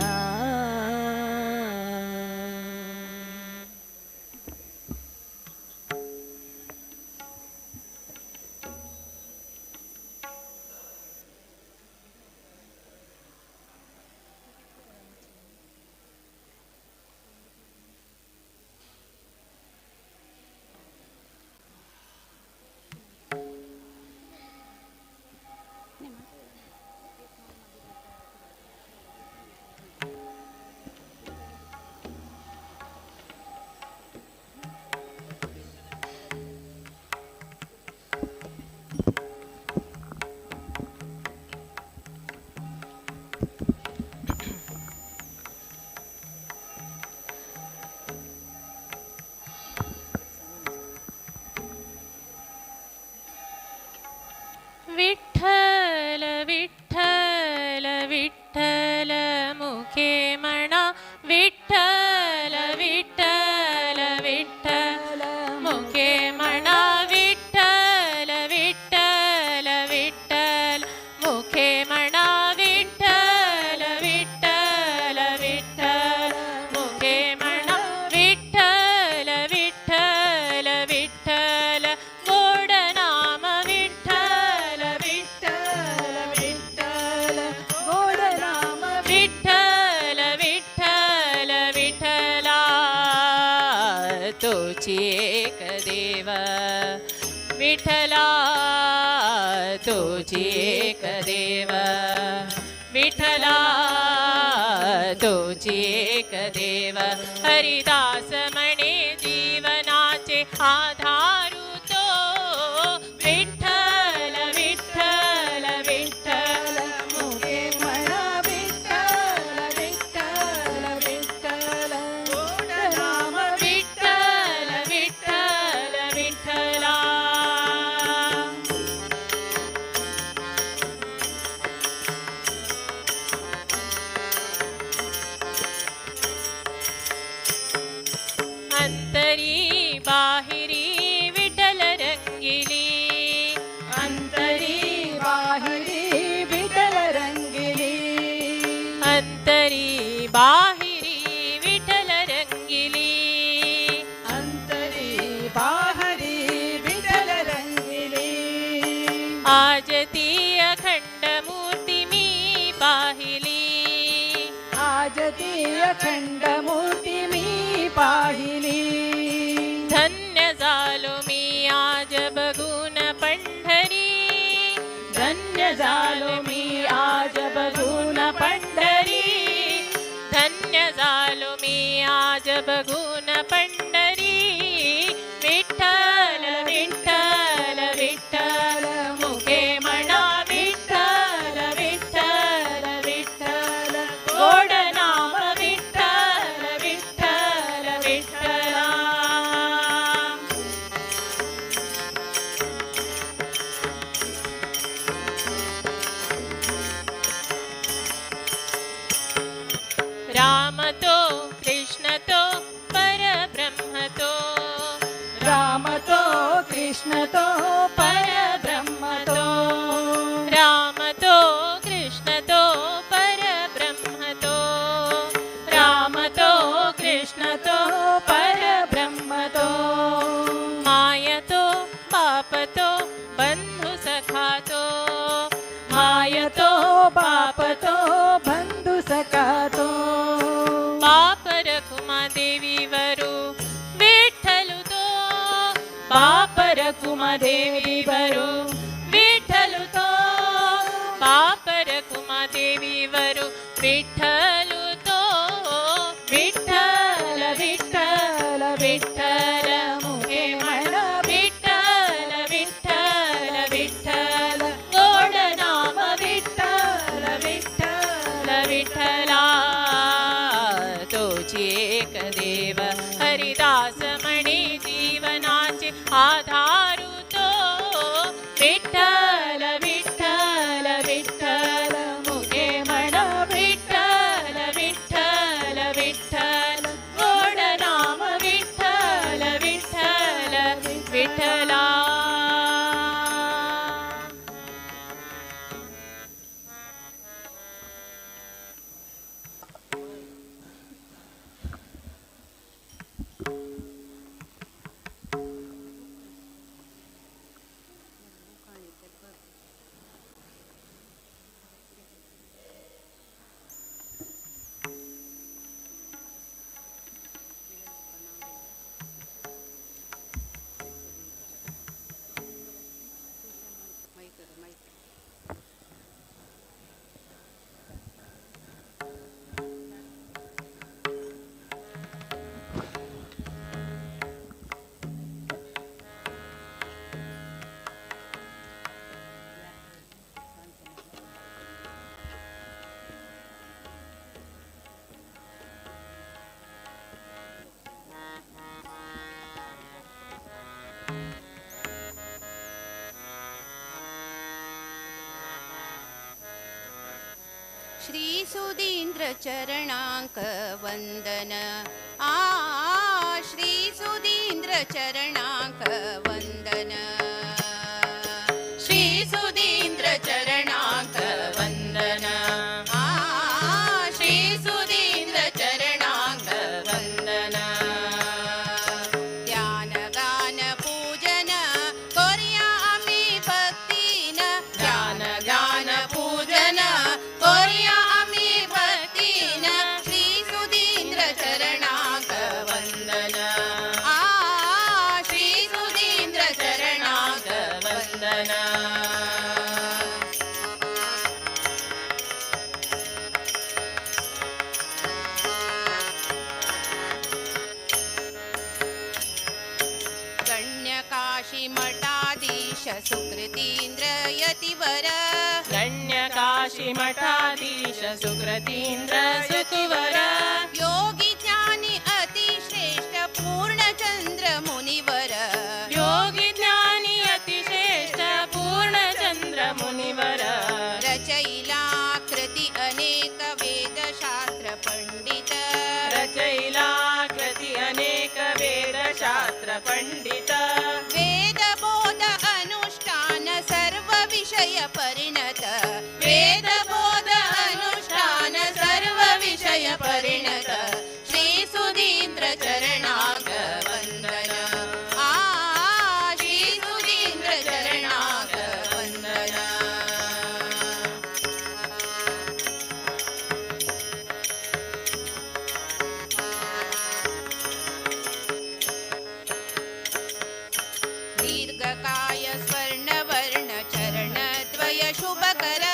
विठ्ठल विठ्ठल विठ्ठल मुखे म्हणा विठ्ठल विठ्ठल विठ्ठल मुखे म्हणा विठ्ठल विठ्ठल विठ्ठल मुखे म्हणा विठ्ठल विठ्ठल विठ्ठल मुखे म्हणा विठ्ठल विठ्ठल विठ्ठल गोड नाम विठ्ठल विठ्ठल विठ्ठल गोड नाम विठ्ठल विठ्ठल विठ्ठला तोची एक देव विठ्ठला तोची एक देव विठ्ठला तोची एक देव हरिदास म्हणे जीवनाचे आधारू तो विठ्ठल विठ्ठल विठ्ठल मुखे म्हणा विठ्ठल विठ्ठल विठ्ठल गोड नाम विठ्ठल विठ्ठल विठ्ठला अंतरी बाहिरी विठ्ठल रंगिली अंतरी बाहिरी विठ्ठल रंगिली अंतरी बाहिरी विठ्ठल रंगिली अंतरी बाहरी विठ्ठल रंगिली आज ती अखंड मूर्ती मी पाहिली आज ती अखंड मूर्ती मी पाहिली धन्य झालो मी आज बघून पंढरी धन्य झालो मी आज बघून पंढरी धन्य झालो मी आज बघून पंढरी विठ्ठल विठ्ठल विठ्ठल मुखे म्हणा विठ्ठल विठ्ठल विठ्ठल गोड नाम विठ्ठल विठ्ठल विठ्ठला राम तो कृष्ण तो परब्रह्म तो राम तो कृष्ण तो परब्रह्म तो राम तो कृष्ण तो परब्रह्म तो राम तो कृष्ण तो परब्रह्म तो माय तो पाप तो बंधु सखा तो माय तो पाप तो बंधु सखा तो पाप रखुमा देवी वरु विठ्ठलु तो पाप रखुमा देवी वरु विठ्ठलु तो पाप रखुमा देवी वरु विठ्ठलु तो विठ्ठल विठ्ठल विठ्ठल मुखे मन विठ्ठल विठ्ठल विठ्ठल गोड नाम विठ्ठल विठ्ठल विठ्ठला तोची एक देव हरिदास मणी जीवनाचे आधारू तो विठ्ठल विठ्ठल विठ्ठल मुखे मन विठ्ठल विठ्ठल विठ्ठल गोड नाम विठ्ठल विठ्ठल विठ्ठला श्री सुधींद्र चरणांक वंदन श्री सुधींद्र चरणांक वंदन श्री सुधींद्र चरणांक वंदन श्री सुधींद्र चरणांक वंदन ध्यान गान पूजन करूया आम्ही भक्तीन ध्यान गान पूजन करूया आम्ही भक्तीन श्री सुधींद्र चरणांक वंदन श्री सुधींद्र चरणांक वंदन गण्यकाशी मठाधीश सुकृतींद्र यतिवर गण्य काशी मठाधीश सुकृतींद्र सुकुवर योगी ज्ञानी अतिश्रेष्ठ पूर्णचंद्र मुनिवर योगी ज्ञानी अतिश्रेष्ठ पूर्णचंद्र मुनिवर रचयिला कृती अनेक वेदशास्त्र पंडित रचयिला कृती अनेक वेदशास्त्र पंडित वेदबोध अनुष्ठान सर्व विषय परिणत वेदबोध अनुष्ठान सर्व विषय परिणत श्री सुधींद्र चरणांक वंदन श्री सुधींद्र चरणांक वंदन दीर्घकाय स्वर्णवर्ण चरणद्वय शुभकर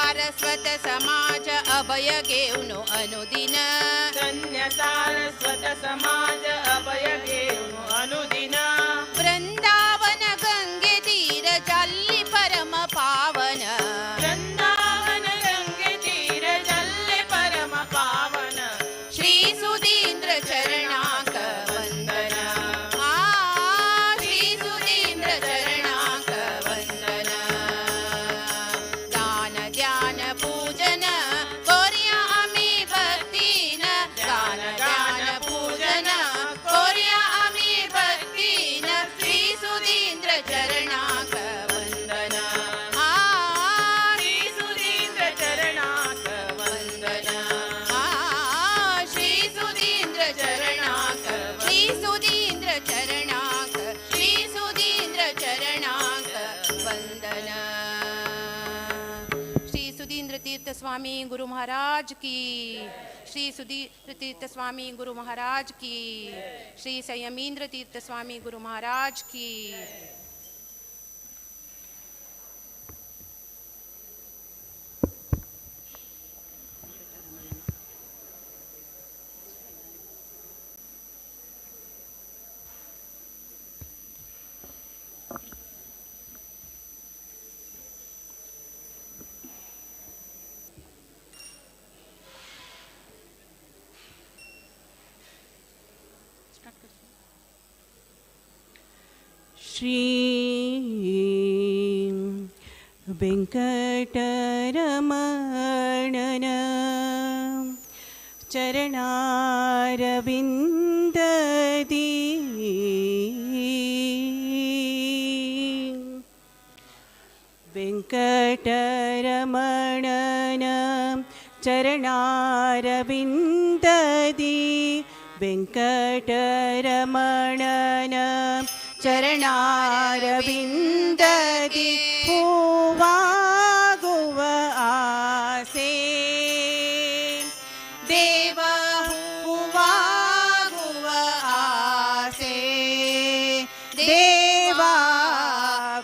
ಸಾರಸ್ವತ ಸಮಾಜ ಅಭಯ ಗೆವ್ನು ಅನುದಿನ ಧನ್ಯ ಸಾರಸ್ವತ ಸಮಾಜ ಅಭಯ ಗೆವ್ನು ಅನುದಿನ ಬೃಂದಾವನ ಗಂಗೆ ತೀರ ಜಲ್ಲಿ ಪರಮ ಪಾವನ ಬೃಂದಾವನ ಗಂಗೆ ತೀರ ಜಲ್ಲೆ ಪರಮ ಪಾವನ ಶ್ರೀ ಸುಧೀಂದ್ರ ಚರಣಾಕ ವಂದನ ಆ ಶ್ರೀ ಸುಧೀಂದ್ರ ಚರಣಾಕ ವಂದನ ದಾನ ಧ್ಯಾನ ಪೂಜನ ಕೋರ್ಯ ಅಮಿ ಭಕ್ತಿನ ದಾನ ಧ್ಯಾನ ಪೂಜನ ಕೋರ್ಯ ಅಮಿ ಭಕ್ತಿನ ಶ್ರೀ ಸುಧೀಂದ್ರ ಚರಣಾಕ ವಂದನ ಆ ಶ್ರೀ ಸುಧೀಂದ್ರ ಚರಣಾಕ ವಂದನ ಆ ಶ್ರೀ ಸುಧೀಂದ್ರ ಚರಣಾಕ ಶ್ರೀ ಸುಧೀಂದ್ರ ಚರಣಾಕ ಶ್ರೀ ಸುಧೀಂದ್ರ ಚರಣಾಕ ವಂದನ ಶ್ರೀ ಸುಧೀಂದ್ರ ತೀರ್ಥ ಸ್ವಾಮಿ ಗುರು ಮಹಾರಾಜ್ ಕಿ ಶ್ರೀ ಸುಧೀಂದ್ರ ತೀರ್ಥ ಸ್ವಾಮಿ ಗುರು ಮಹಾರಾಜ್ ಕಿ ಶ್ರೀ ಸಂಯಮೀಂದ್ರ ತೀರ್ಥ ಸ್ವಾಮಿ ಗುರು ಮಹಾರಾಜ್ ಕಿ ಶ್ರೀ ವೆಂಕಟರಮಣನ ಚರಣಾರವಿಂದದಿ ವೆಂಕಟರಮಣನ ಚರಣಾರವಿಂದದಿ ವೆಂಕಟರಮಣನ ಚರಣಾರವಿಂದದಿ ಹೂವಾಗುವ ಆಸೆ ದೇವ ಹೂವಾಗುವ ಆಸೆ ದೇವ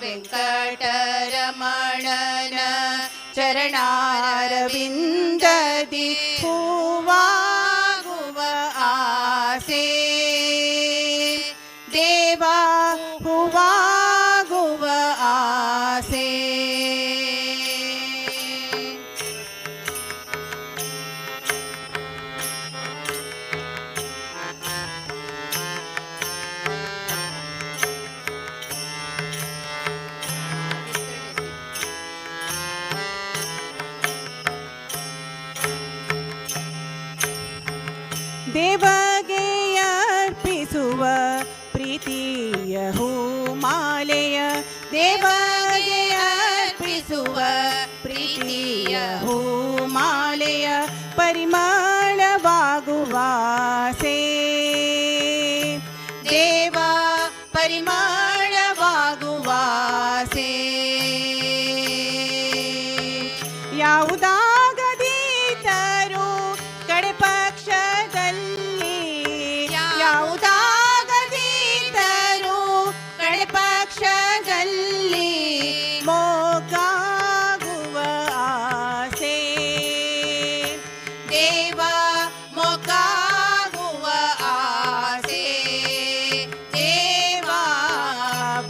ವೆಂಕಟರಮಣನ ಚರಣಾರವಿಂದದಿ ಹೂವಾಗುವ ಆಸೆ ದೇವ ಹೂವಾಗುವ ಆಸೆ ದೇವಗೆ ಅರ್ಪಿಸುವ ಪ್ರೀತಿಯ ಹೂಮಾಲೆಯ ದೇವಗೆ ಅರ್ಪಿಸುವ ಪ್ರೀತಿಯ ಹೂಮಾಲೆಯ ಪರಿಮಳವಾಗುವ ಆಸೆ ದೇವ ಪರಿಮಳವಾಗುವ ಆಸೆ ಯಾವುದಾಗದೀತರು ಕಡೆ ಪಕ್ಷದಲ್ಲಿ ಯಾವುದಾಗದೀತರು ಕಡೆ ಪಕ್ಷದಲ್ಲಿ ಮೊಗ್ಗಾಗುವ ಆಸೆ ದೇವ ಮೊಗ್ಗಾಗುವ ಆಸೆ ದೇವ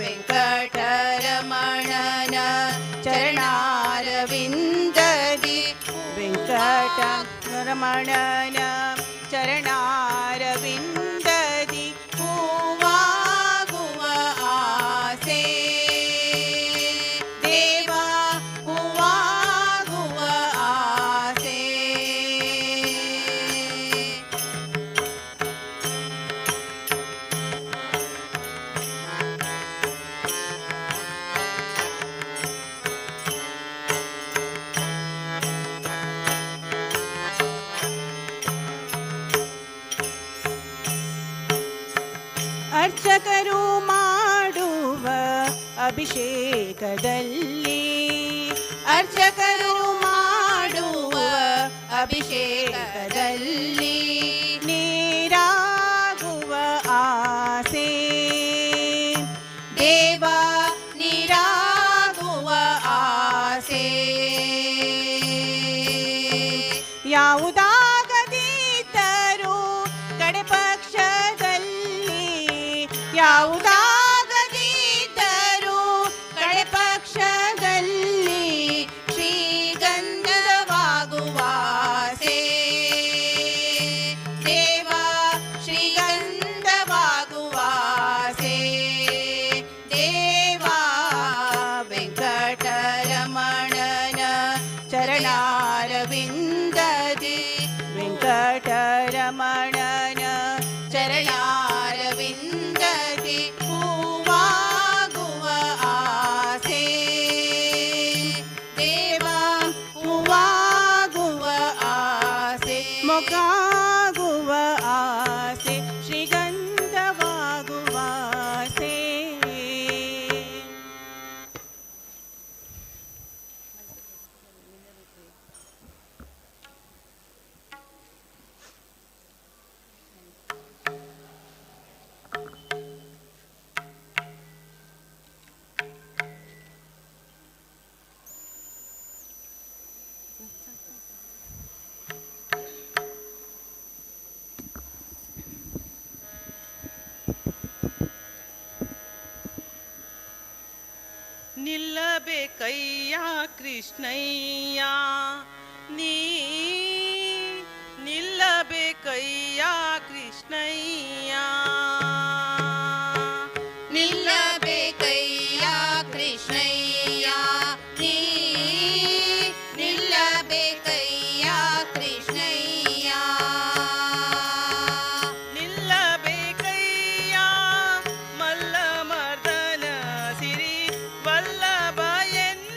ವೆಂಕಟರಮಣನ ಚರಣಾರವಿಂದದಿ ವೆಂಕಟರಮಣನ ಚರಣಾರವಿಂದದಿ ಹೂವಾಗುವ ಆಸೆ ದೇವ ಹೂವಾಗುವ ಆಸೆ ಅರ್ಚಕರು ಮಾಡುವ ಅಭಿಷೇಕದಲ್ಲಿ ಅರ್ಚಕರು ಮಾಡುವ ಅಭಿಷೇಕದಲ್ಲಿ ನೀರಾಗುವ ಆಸೆ ದೇವ ನೀರಾಗುವ ಆಸೆ ಯಾವುದಾಗದಿದ್ದರೂ ಕಡೆ ಪಕ್ಷದಲ್ಲಿ ಯಾವುದಾಗದಿದ್ದರೂ ಕಡೆ ಪಕ್ಷದಲ್ಲಿ ಶ್ರೀಗಂಧವಾಗುವಾಸೆ ದೇವ ಶ್ರೀಗಂಧವಾಗುವಾಸೆ ದೇವ ವೆಂಕಟರಮಣನ ಚರಣಾರವಿಂದದಿ ವೆಂಕಟರಮಣನ ಚರಣಾರವಿಂದದಿ ಹೂವಾಗುವ ಆಸೆ ದೇವ ಹೂವಾಗುವ ಆಸೆ ಮೊಗ್ಗಾಗುವ ಆಸೆ ಶ್ರೀಗಂಧವಾಗುವ ಆಸೆ. ನಿಲ್ಲಬೇಕಯ್ಯ ಕೃಷ್ಣಯ್ಯ ನೀ ನಿಲ್ಲಬೇಕಯ್ಯ ಕೃಷ್ಣಯ್ಯ ನಿಲ್ಲಬೇಕಯ್ಯ ಕೃಷ್ಣಯ್ಯ ನೀ ನಿಲ್ಲಬೇಕಯ್ಯ ಕೃಷ್ಣಯ್ಯ ನಿಲ್ಲಬೇಕಯ್ಯ ಮಲ್ಲ ಮರ್ದನ ಸಿರಿ ವಲ್ಲಭ ಎನ್ನ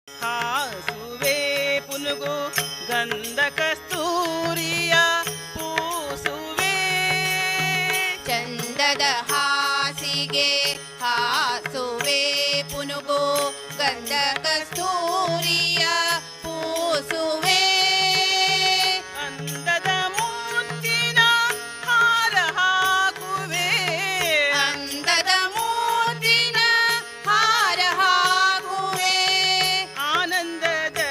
ಹಾಸುವೆ ಪುನುಗು ಗಂಧ ಕಸ್ತೂರಿಯ ಪೂಸುವೆ ಚಂದದ ಹಾಸಿಗೆ ಹಾಸುವೆ ಪುನುಗು ಗಂಧ ಕಸ್ತೂರಿಯ ಪೂಸುವೆ ಅಂದದ ಮುತ್ತಿನ ಹಾರ ಹಾಕುವೆ ಅಂದದ ಮೂತಿನ ಹಾರ ಹಾಕುವೆ ಆನಂದದ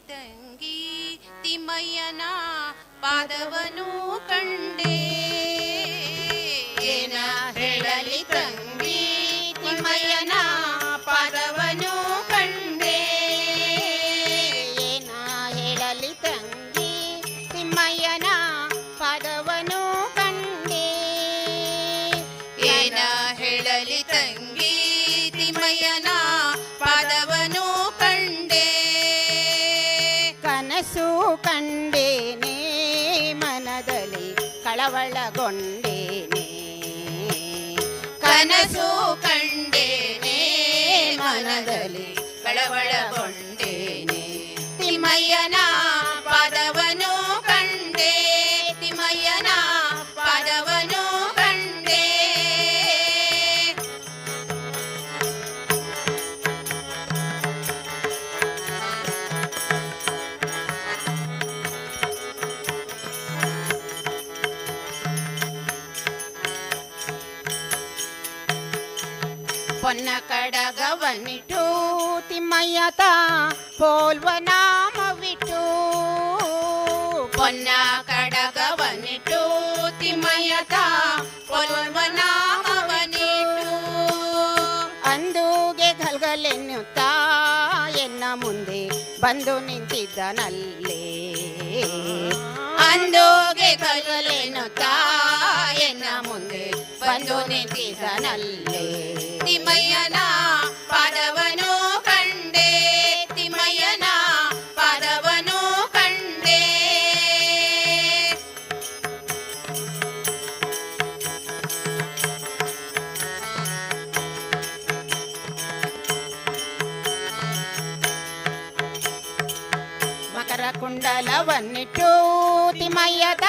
ತಂಗಿ ತಿಮ್ಮಯ್ಯನ ಪಾದವನು ಕಂಡೆ. ಏನ ಹೇಳಲಿ ತಂಗಿ ತಿಮ್ಮಯ್ಯನ ಪಾದವನು ಕಂಡೆ. ಏನ ಹೇಳಲಿ ತಂಗಿ ತಿಮ್ಮಯ್ಯನ ಪಾದವನು ಕಂಡೆ. ಏನ ಹೇಳಲಿ ತಂಗಿ ತಿಮ್ಮಯ್ಯನ ಪಾದವನು ಕಂಡೆ. ಕನಸು ಕಂಡೇನೆ ಮನದಲ್ಲಿ ಕಳವಳಗೊಂಡೇನೆ. ಕನಸು ಕಂಡೇನೆ ಮನದಲ್ಲಿ ಕಳವಳಗೊಂಡೇನೆ. ತಿಮ್ಮಯ್ಯನ ಪಾದವನು ಕಂಡೆ. ತಿಮ್ಮಯ್ಯನ ಪಾದವನು ಕಂಡೆ. ಪೊನ್ನ ಕಡಗವನಿಟ್ಟು ತಿಮ್ಮಯ್ಯತ ಪೋಲ್ವ ನಾಮವಿಟ್ಟು. ಪೊನ್ನ ಕಡಗವನಿಟ್ಟು ತಿಮ್ಮಯ್ಯತ ಪೊಲ್ವ ನಾಮವನಿಟ್ಟು. ಅಂದುಗೆ ಗಲ್ಗಲೆನ್ನುತ್ತಾ ಎನ್ನ ಮುಂದೆ ಬಂದು ನಿಂತಿದ್ದನಲ್ಲೇ. ಅಂದೋಗೆ ಕಲ್ಗಲೆನ್ನುತ್ತಾ ಎನ್ನ ಮುಂದೆ ಬಂದು ನಿಂತಿದ್ದನಲ್ಲೇ. ತಿಮ್ಮಯ್ಯನ ಪಾದವನು ಕಂಡೆ. ತಿಮ್ಮಯ್ಯನ ಪಾದವನು ಕಂಡೆ. ಮಕರ ಕುಂಡಲವನ್ನಿಟ್ಟು ತಿಮ್ಮಯ್ಯದ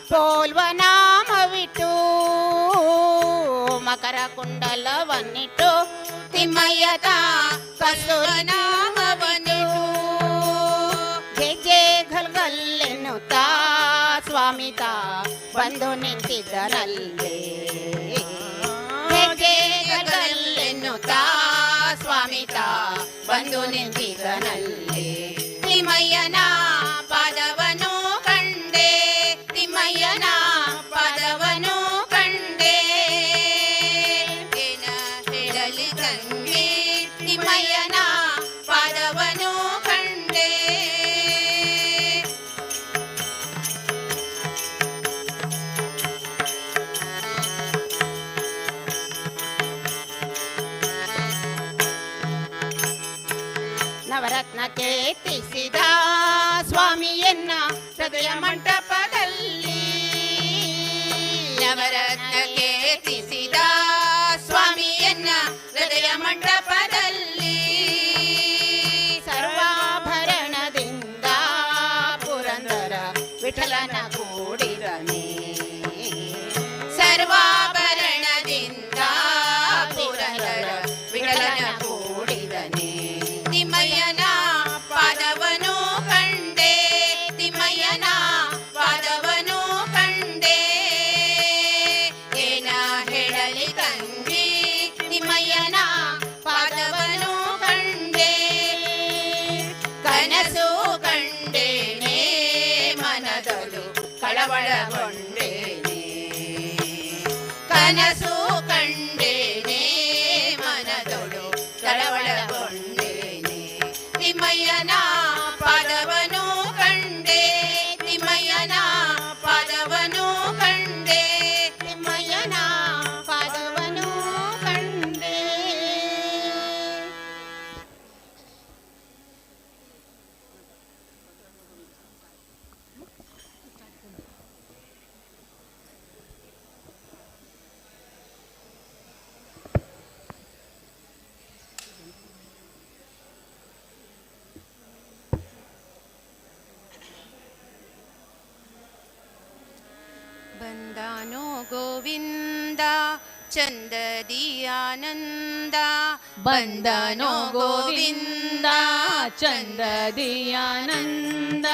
ಪೋಲ್ವ ನಾಮವಿಟ್ಟು. ಮಕರ ಕುಂಡಲವನ್ನಿಟ್ಟು ತಿಮ್ಮಯ್ಯದ ಕಸ್ತೂರ ನಾಮವನಿಟ್ಟು. ಗೆಜ್ಜೆ ಗಲ್ಗಲ್ಲೆನ್ನುತ್ತಾ ಸ್ವಾಮಿತ ಬಂದು ನಿಂತಿದ್ದನಲ್ಲೇ. ಹೆಜ್ಜೆ ಗಲ್ಗಲ್ಲೆನ್ನುತ್ತಾ ಸ್ವಾಮಿತ ಬಂದು ನಿಂತಿದ್ದನಲ್ಲೇ. ತಿಮ್ಮಯ್ಯನ ಪಾದವನು ಕಂಡೆ. ತಿಮ್ಮಯ್ಯನ ಪಾದವನು ಕಂಡೆ. ಏನ ಹೇಳಲಿ ತಂಗಿ ತಿಮ್ಮಯ್ಯನ ಪಾದವನು ಕಂಡೆ. ನವರತ್ನ ಕೇತಿಸಿದ ಸ್ವಾಮಿಯನ್ನ ಹೃದಯ ಮಂಟಪದಲ್ಲಿ. ನವರತ್ನ ಕೇತಿಸಿದ ಸ್ವಾಮಿಯನ್ನ ಹೃದಯ ಮಂಟಪದಲ್ಲಿ. ಸರ್ವಾಭರಣದಿಂದ ಪುರಂದರ ವಿಠಲನ ಕೂಡಿರನೆ. ಸರ್ವಾಭರಣದಿಂದ ಪುರಂದರ ವಿಠಲನ ಕೂಡಿದನೆ. ತಿಮ್ಮಯ್ಯನ ಪಾದವನು ಕಂಡೆ. ತಿಮ್ಮಯ್ಯನ ಪಾದವನು ಕಂಡೆ. ಏನ ಹೇಳಲಿ ತಂಗಿ ತಿಮ್ಮಯ್ಯನ ಪಾದವನು ಕಂಡೆ. ಕನಸು ಕಂಡೇನೆ ಮನದಲು ಕಳವಳಗೊಂಡೇನೆ. ಕನಸು ಕಂಡೇನೆ ಮನದೊಳು ಕಳವಳಗೊಂಡೇನೆ. ತಿಮ್ಮಯ್ಯನ ಪಾದವನು ಕಂಡೆ. ತಿಮ್ಮಯ್ಯನ ಪಾದವನು ಕಂಡೆ. ತಿಮ್ಮಯ್ಯನ ಪಾದವನು ಕಂಡೆ. ಬಂದಾನೋ ಗೋವಿಂದ ಚಂದದಿ ಆನಂದ. ಬಂದನೋ ಗೋವಿಂದ ಚಂದದಿ ಆನಂದ.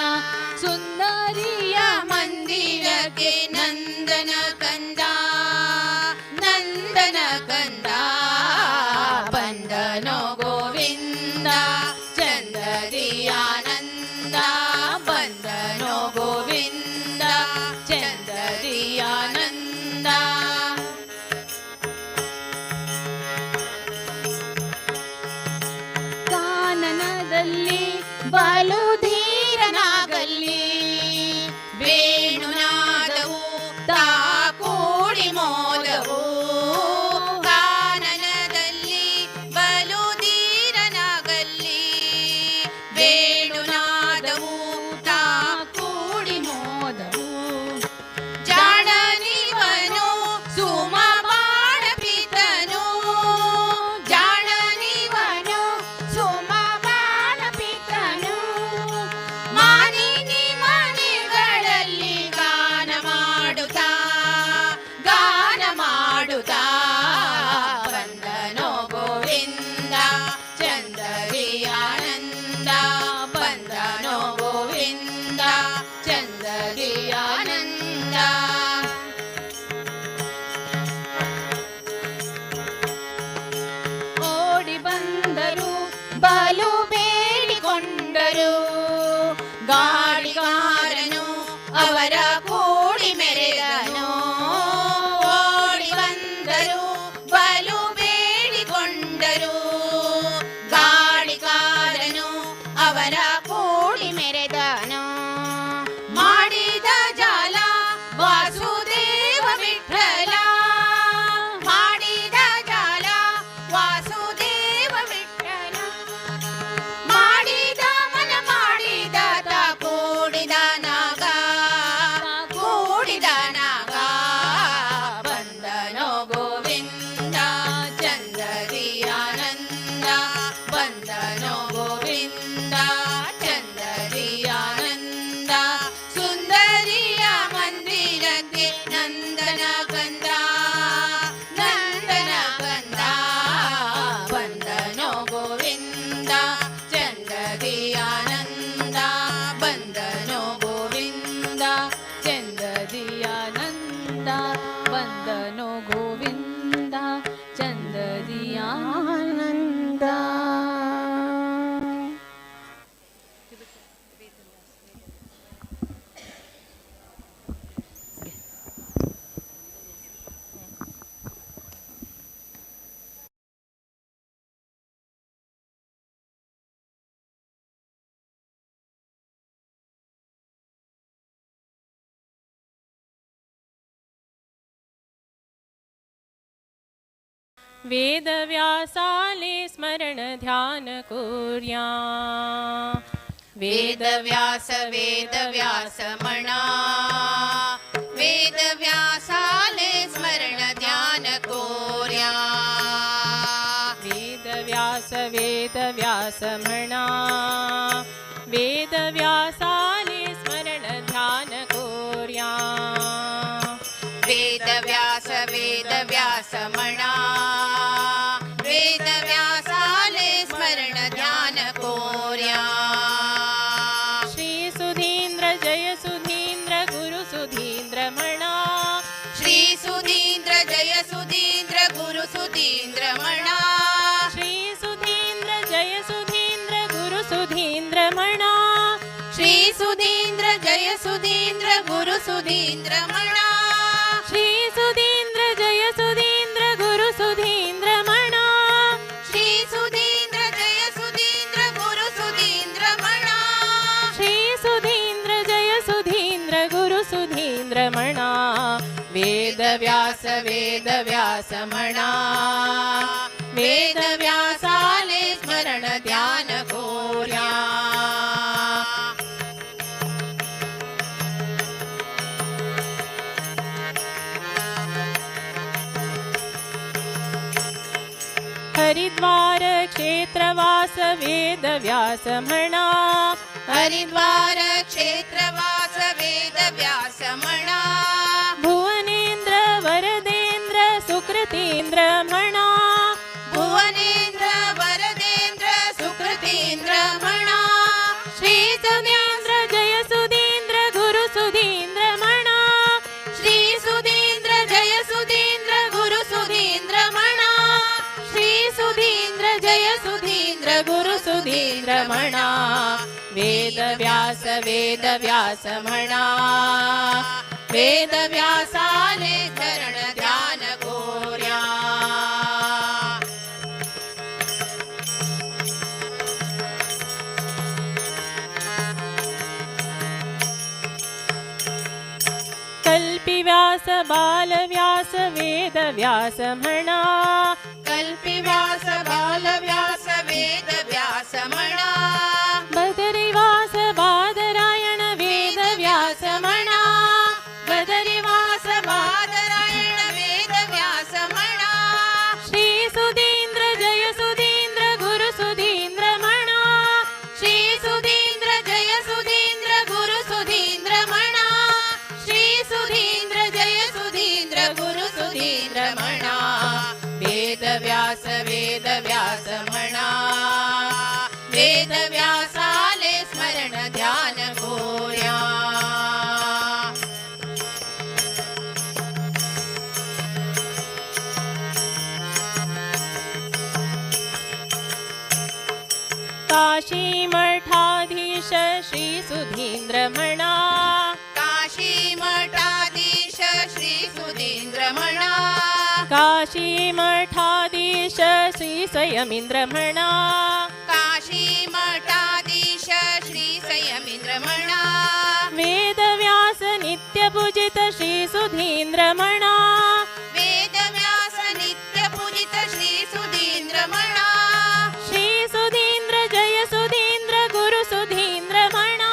ಸುಂದರಿಯ ಮಂದಿರಕ್ಕೆ ನಂದನ ಕಂದ. ನಂದನ ಕಂದ. ಬಂದನೋ ಗೋವಿಂದ ಚಂದದಿ ಆನಂದ. ವೇಣುನಾದದಲ್ಲಿ ಬಲು ಧೀರನಾಗಲ್ಲಿ ವೇಣುನಾದವು ತಾ ಕೂಡಿ ಮೋದವು ಕಾನನದಲ್ಲಿ ಬಲು ಧೀರನಾಗಲ್ಲಿ ವೇಣುನಾದವು ತಾ ಕೂಡಿ ಮೋದವು ಜಾಣನಿವನು ಸುಮ ಬಾಣ ಪಿತನು ಜಾಣನಿವನು ಸುಮ ಬಾಣ ಪಿತನು ಮಾನಿನಿ ಮನೆಗಳಲ್ಲಿ ಗಾನ ಮಾಡುತ್ತಾ ಬಂದನೋ ಗೋವಿಂದ ಚಂದರಿ ಆನಂದ ಬಂದನೋ ಗೋವಿಂದ ಚಂದರಿ ಆನಂದ ಓಡಿ ಬಂದರು ಬಲು ಬೇಡಿಕೊಂಡರು ಗಾಳಿಗಾರನು ಅವರ ಕೂಡಿ ಮೆರೆದನು ಓಡಿ ಬಂದರು ಬಲು ಬೇಡಿಕೊಂಡರು ಗಾಳಿಗಾರನು ಅವರ ಕೂಡಿ ಮೆರೆದನು ಮಾಡಿದ ಜಾಲ ವಾಸುದೇವ ವಿಠಲ ಮಾಡಿದ ಜಾಲ ವಾಸುದೇವ ವಿಠಲ ಮಾಡಿದ ಮನ ಮಾಡಿದ ತಾ ಕೂಡಿದ ನಾಗ ಬಂದನೋ ಗೋವಿಂದ ಚಂದರಿ ಆನಂದ ಬಂದನೋ ಗೋವಿಂದ ಚಂದರಿ ಆನಂದ ಸುಂದರಿಯ ಮಂದಿರಕ್ಕೆ ನಂದನ ಕಂದ ಬಂದನೋ ಗೋವಿಂದ ಚಂದರಿ ಆನಂದ ಬಂದನೋ ಗೋವಿಂದ ಚಂದರಿ ಆನಂದ ಬಂದನೋ ಗೋವಿಂದ ಚಂದರಿ ಆನಂದ. वेदव्यासाले स्मरण ध्यान कुर्या वेदव्यास म्हणा वेदव्यासाले स्मरण ध्यान कोर्या वेदव्यास म्हणा वेदव्यासाले स्मरण ध्यान कुर्या वेदव्यास म्हणा वेदव्यासाले स्मरण ध्यान कोर्या श्री सुधींद्र जय सुधींद्र गुरु सुधींद्र म्हणा श्री सुधींद्र जय सुधींद्र गुरु सुधींद्र म्हणा श्री सुधींद्र जय सुधींद्र गुरु सुधींद्र म्हणा श्री सुधींद्र जय सुधींद्र गुरु सुधींद्र म्हणा श्री सुधींद्र जय सुधींद्र गुरु सुधींद्र म्हणा श्री सुधींद्र जय सुधींद्र गुरु सुधींद्र म्हणा श्री सुधींद्र जय सुधींद्र गुरु सुधींद्र म्हणा वेदव्यास म्हणा वेदव्यासाले स्मरण ध्यान कोर्या हरिद्वार क्षेत्रवास वेदव्यास म्हणा हरिद्वार क्षेत्रवास वेदव्यास म्हणा भुवनेन्द्र वरदेन्द्र सुकृतीन्द्र म्हणा भुवनेन्द्र वरदेन्द्र सुकृतीन्द्र म्हणा श्री सुधींद्र जय सुधींद्र गुरु सुधींद्र म्हणा श्री सुधींद्र जय सुधींद्र गुरु सुधींद्र म्हणा श्री सुधींद्र जय सुधींद्र गुरु सुधींद्र म्हणा वेदव्यास म्हणा वेदव्यासाले चरण ध्यान कोर्या कल्पिव्यास बालव्यास वेदव्यास म्हणा. कल्पिव्यास बालव्यास वेदव्यास म्हणा. बदरिवास बादरायण वेदव्यास म्हणा. बदरिवास बादरायण वेदव्यास म्हणा. श्री सुधींद्र जय सुधींद्र गुरु सुधींद्र म्हणा. श्री सुधींद्र जय सुधींद्र गुरु सुधींद्र म्हणा. श्री सुधींद्र जय सुधींद्र गुरु सुधींद्र म्हणा. वेदव्यास वेदव्यास म्हणा. वेदव्यासाले स्मरण ध्यान कोऱ्या. काशी मठाधीश श्री सुधींद्र म्हणा. काशी मठाधीश श्री सुधींद्र म्हणा. काशी मठाधीश श्री संयमींद्र म्हणा. काशी मठाधीश श्री संयमींद्र म्हणा. वेदव्यास नित्य पूजित श्री सुधींद्र म्हणा. वेदव्यास नित्य पूजित श्री सुधींद्र म्हणा. श्री सुधींद्र जय सुधींद्र गुरु सुधींद्र म्हणा.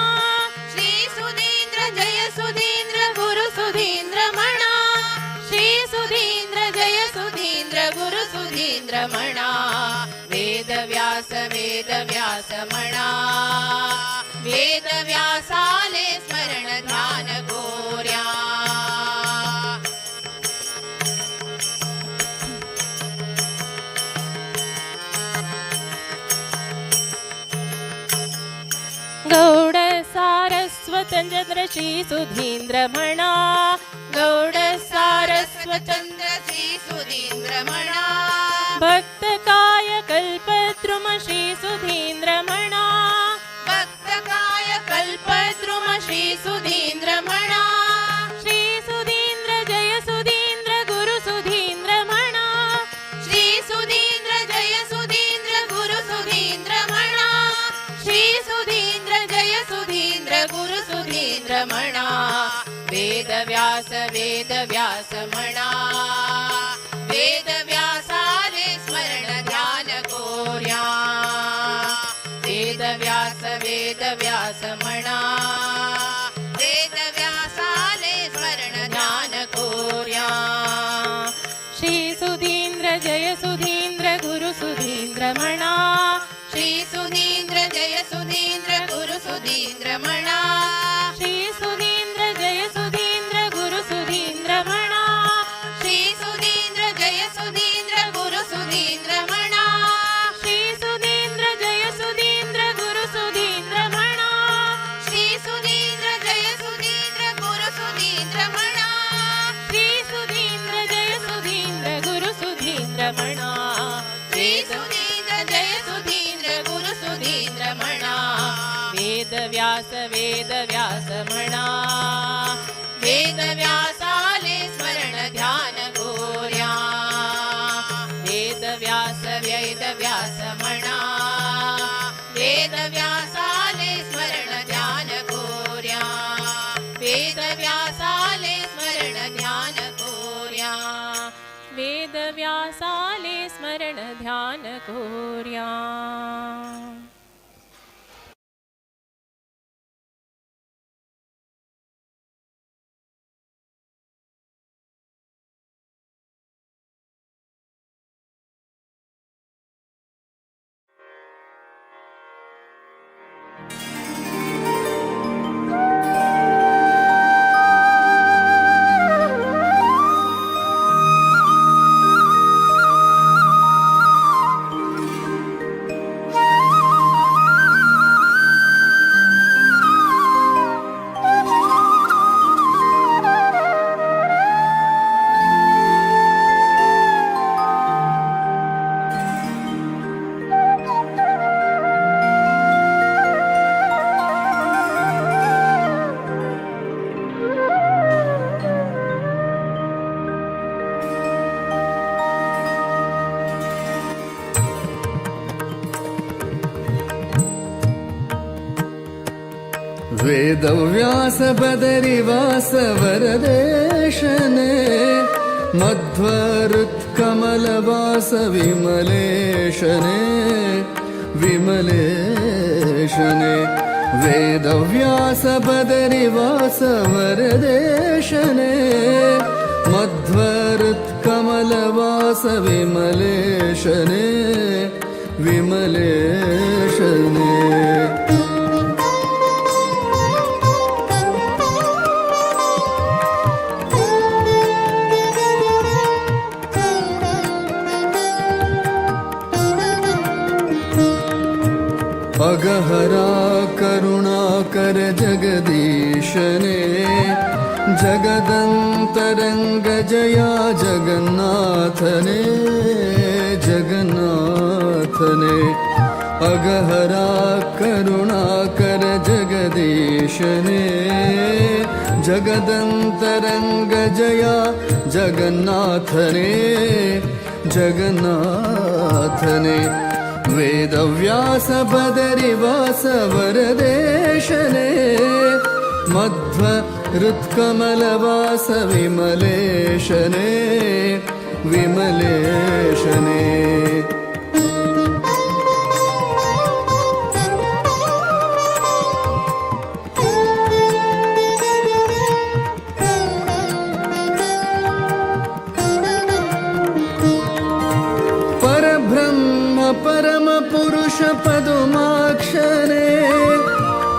श्री सुधींद्र जय सुधींद्र गुरु सुधींद्र म्हणा. श्री सुधींद्र जय सुधींद्र गुरु सुधींद्र म्हणा. वेदव्यास वेदव्यास म्हणा. वेदव्यासाले स्मरण ध्यान कोऱ्या. गौड सारस्वतचंद्र श्री सुधींद्र म्हणा. गौड सारस्वतचंद्र श्री सुधींद्र म्हणा. भक्त काय कल्पद्रुम श्री सुधींद्र म्हणा. भक्त काय कल्पद्रुम श्री सुधींद्र म्हणा. श्री सुधींद्र जय सुधींद्र गुरु सुधींद्र म्हणा. श्री सुधींद्र जय सुधींद्र गुरु सुधींद्र म्हणा. श्री सुधींद्र जय सुधींद्र गुरु सुधींद्र म्हणा. वेदव्यास वेदव्यास म्हणा. वेदव्यासाले स्मरण ध्यान कोऱ्या. वेदव्यास वेदव्यास म्हणा. वेदव्यासाले स्मरण ध्यान कोऱ्या. श्री सुधींद्र जय सुधींद्र गुरु सुधींद्र म्हणा. श्री सुधींद्र जय सुधींद्र गुरु सुधींद्र म्हणा. श्री सुधींद्र जय सुधींद्र गुरु सुधींद्र म्हणा. श्री सुधींद्र जय सुधींद्र गुरु सुधींद्र म्हणा. श्री सुधींद्र जय सुधींद्र गुरु सुधींद्र म्हणा. श्री सुधींद्र जय सुधींद्र गुरु सुधींद्र म्हणा. श्री सुधींद्र जय सुधींद्र गुरु सुधींद्र म्हणा. श्री सुधींद्र जय सुधींद्र गुरु सुधींद्र म्हणा. वेदव्यास वेदव्यास म्हणा. वेदव्यासाले स्मरण ध्यान कोऱ्या. वेदव्यास वेदव्यास म्हणा. वेदव्यासाले स्मरण ध्यान कोऱ्या. वेदव्यासाले स्मरण ध्यान कोऱ्या. वेदव्यासाले स्मरण ध्यान कोऱ्या. वेदव्यास बदरिवास वरदेशने मध्वरुत्कमलवास विमलेशने विमलेशने वेदव्यास बदरिवास वरदेशने मध्वरुत्कमलवास विमलेशने विमलेशने अगहरा करुणाकर जगदीशने जगदन्तरङ्ग जया जगन्नाथने जगन्नाथने अगहरा करुणाकर जगदीशने जगदन्तरङ्ग जया जगन्नाथने जगन्नाथने वेदव्यास बदरिवास वरदेशने मध्वरुत्कमलवास विमलेशने विमलेशने परम पुरुष पदुमाक्षरे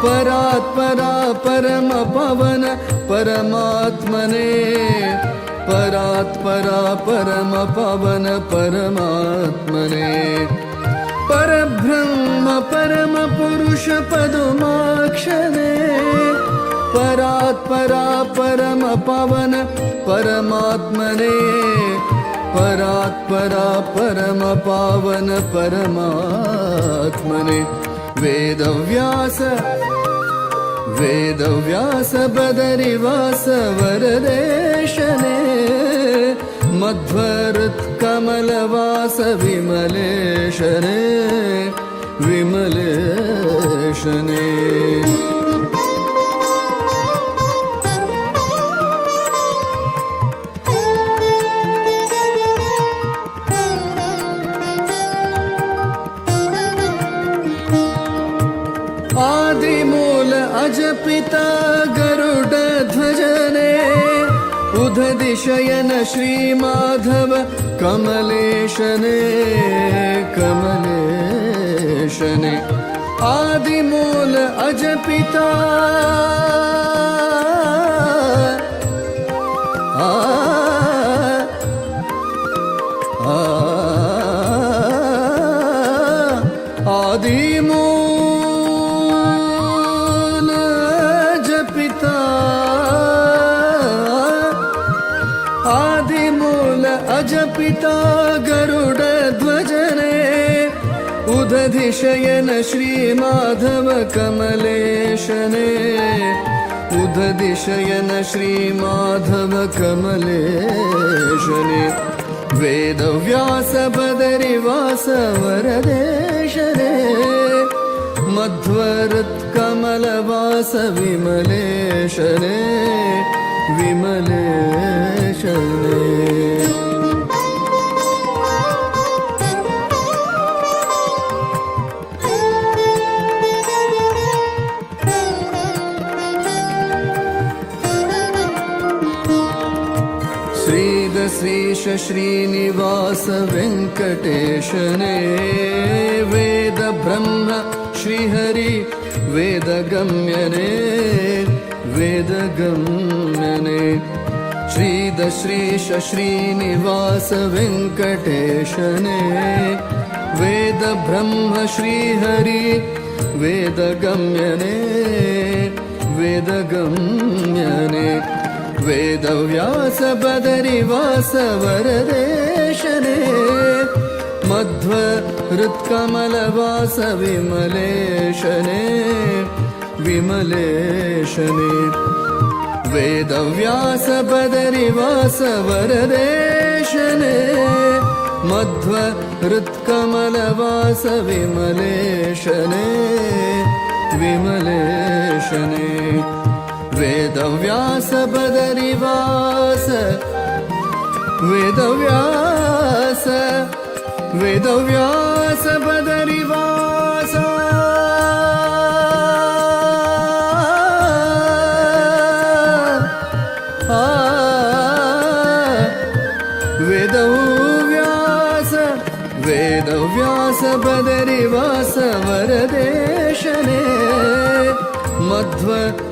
परात्परा परम पवन परमात्मने परात्परा परम पवन परमात्मने परब्रह्म परम पुरुष पदुमाक्षरे परात्परा परम पवन परमात्मने परात्परा परम पावन परमात्मने वेदव्यास बदरिवास वरदेशने मध्वरुत्कमलवास विमलेशने विमलेशने आदिमूल अजपिता गरुड ध्वजने उदधिशयन श्रीमाधव कमलेशने कमलेशने आदिमूल अजपिता आदिमूल अजपिता गरुड ध्वजने उदधिशयन श्रीमाधव कमलेशने उदधिशयन श्रीमाधव कमलेशने वेदव्यास बदरिवास वरदेशने मध्वरुत्कमलवास विमलेशने विमलेशने श्रीद श्रीश श्रीनिवास वेङ्कटेशने वेद ब्रह्म श्रीहरि वेदगम्यने वेदगम्यने श्रीद श्रीश श्रीनिवास वेङ्कटेशने वेद ब्रह्म श्रीहरि वेदगम्यने वेदगम्यने वेदव्यास बदरिवास वरदेशने मध्वरुत्कमलवास विमलेशने विमलेशने वेदव्यास बदरिवास वरदेशने मध्वरुत्कमलवास विमलेशने विमलेशने वेदव्यास बदरिवास वेदव्यास वेदव्यास बदरिवास वेदव्यास वेदव्यास बदरिवास वरदेशने मध्व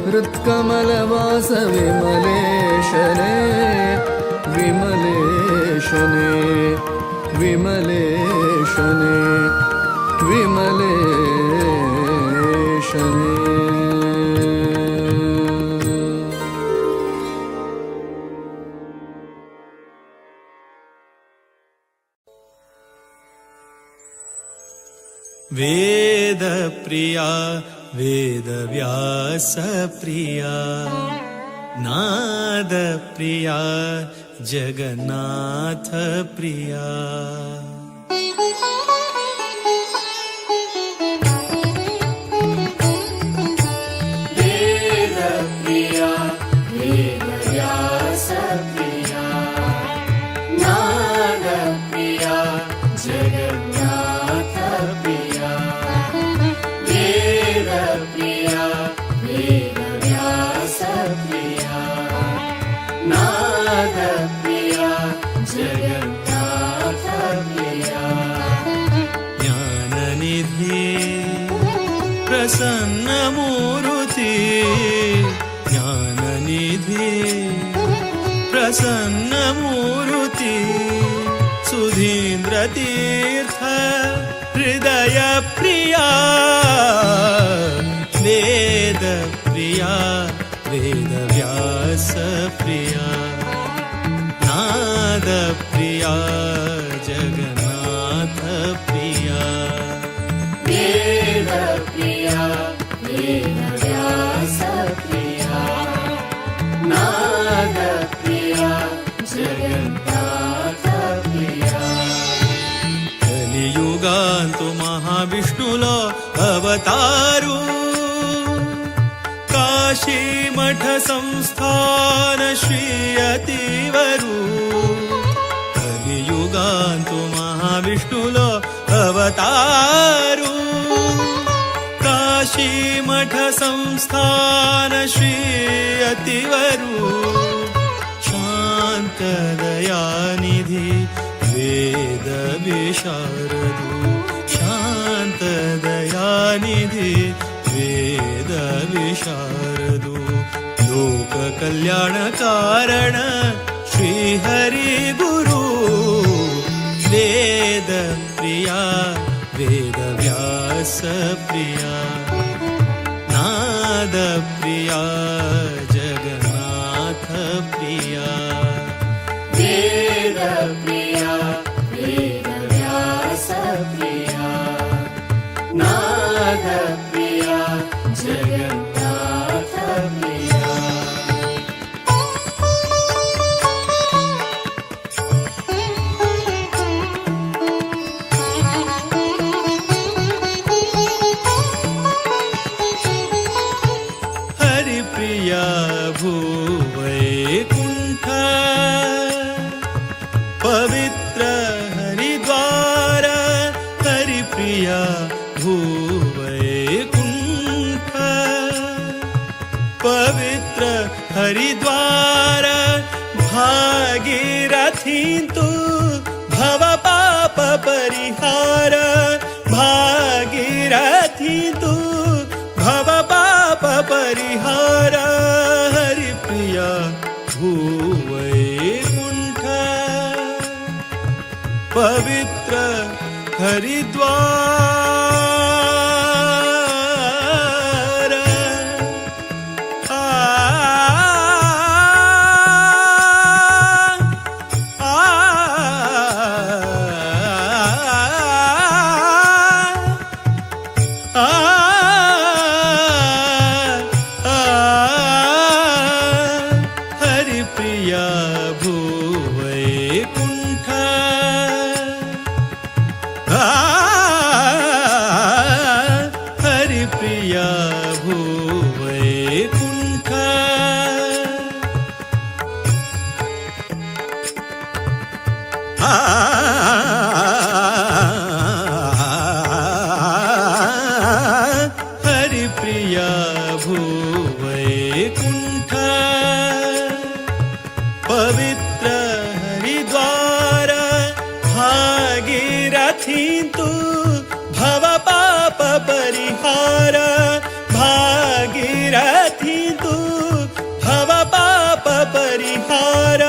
हृत्कमलवास विमलेशने विमलेशने विमलेशने विमलेशने वेद प्रिया वेदव्यास प्रिया नाद प्रिया जगन्नाथ प्रिया वेद प्रिया वेदव्यास प्रिया नाद प्रिया जगन्नाथ प्रिया वेद प्रिया वेदव्यास प्रिया नाद प्रिया जगन्नाथ प्रिया ज्ञाननिधि प्रसन्न मूर्ति ज्ञाननिधि प्रसन्न मूर्ति सुधीन्द्र तीर्थ हृदय प्रिया वेद प्रिया वेदव्यास प्रिया नाद प्रिया जगन्नाथ प्रिया वेद प्रिया वेदव्यास प्रिया नाद प्रिया जगन्नाथ प्रिया కలియుగాంతు మహావిష్ణులో అవతారు కాశీ మఠ సంస్థాన శ్రీ అతివరు కలియుగాంతు మహావిష్ణులో అవతారు కాశీ మఠ సంస్థాన శ్రీ అతివరు శాంత దయానిధి वेद विशारदु शांत दयानिधि वेद विशारदु लोक कल्याण कारण श्री हरि गुरु वेद प्रिया वेद व्यास प्रिया नाद प्रिया जगन्नाथ प्रिया वेद प्रिया वेदव्यास प्रिया नाद प्रिया जगन्नाथ प्रिया हरि प्रिया भूवैकुण्ठ पवित्र हरिद्वार हरिप्रिया भूवैकुण्ठ पवित्र हरिद्वार भागीरथी तु भव पाप परिहार भागीरथी तु भव पाप परिहार हरिप्रिया भूवैकुण्ठ पवित्र हरिद्वार हरिप्रिया भूवैकुण्ठ हरिप्रिया भूवैकुण्ठ हरिप्रिया भूवैकुण्ठ पवित्र हरिद्वार भागीरथी तु भव पाप परिहार भागीरथी तु भव पाप परिहार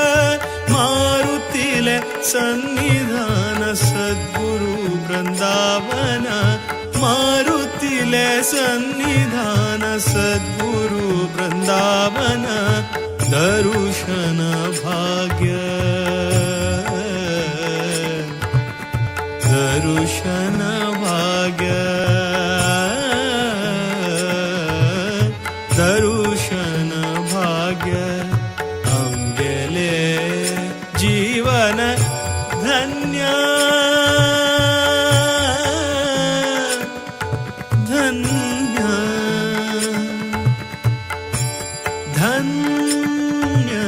मारुतिले सन्निधान सद्गुरु वृंदावन मारुतिले सन्निधान सद्गुरु वृंदावन दर्शन भाग्य दर्शन भाग्य दर्शन भाग्य अंगेले जीवन धन्य धन्य धन्य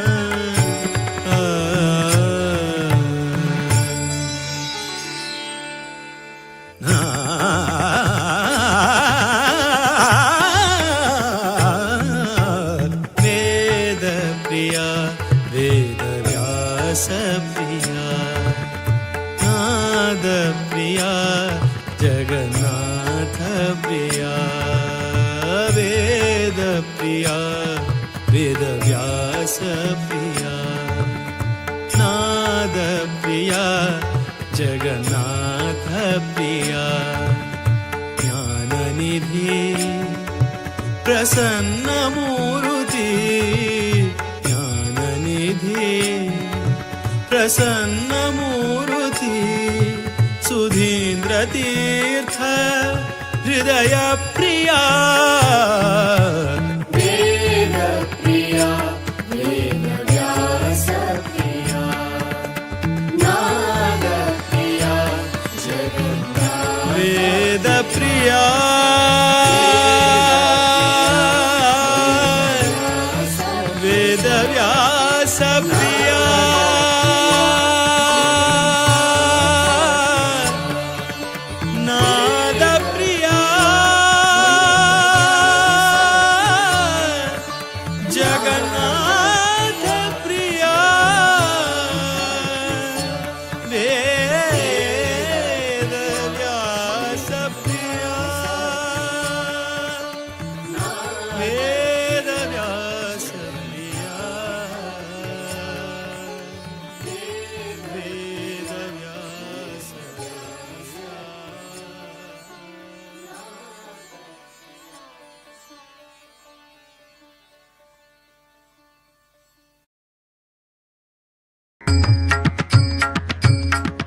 वेद प्रिया वेद व्यास प्रिया नाद प्रिया जगन्नाथ प्रिया वेद प्रिया वेद व्यास प्रिया नाद प्रिया जगन्नाथ प्रिया ज्ञाननिधि प्रसन्न मूर्ति ज्ञाननिधि प्रसन्न मूर्ति सुधीन्द्र तीर्थ हृदय प्रिया वेद प्रिया वेद व्यास प्रिया नाद प्रिया जगन्नाथ वेद प्रिया वेद व्यास प्रिया नाद प्रिया जगन्नाथ प्रिया वेद व्यास प्रिया वेद व्यास प्रिया वेद व्यास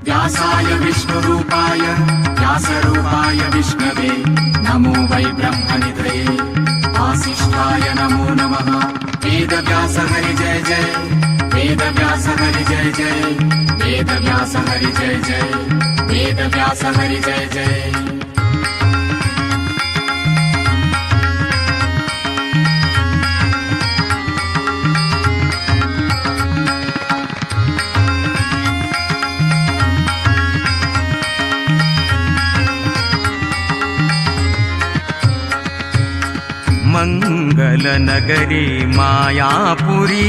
व्यासाय विष्णुरूपाय व्यासरूपाय विष्णवे नमो वै ब्रह्मनिधये वासिष्ठाय नमो नमः वेदव्यास हरि जय जय वेदव्यास हरि जय जय वेदव्यास हरि जय जय वेदव्यास हरि जय जय मंगलनगरी मायापुरी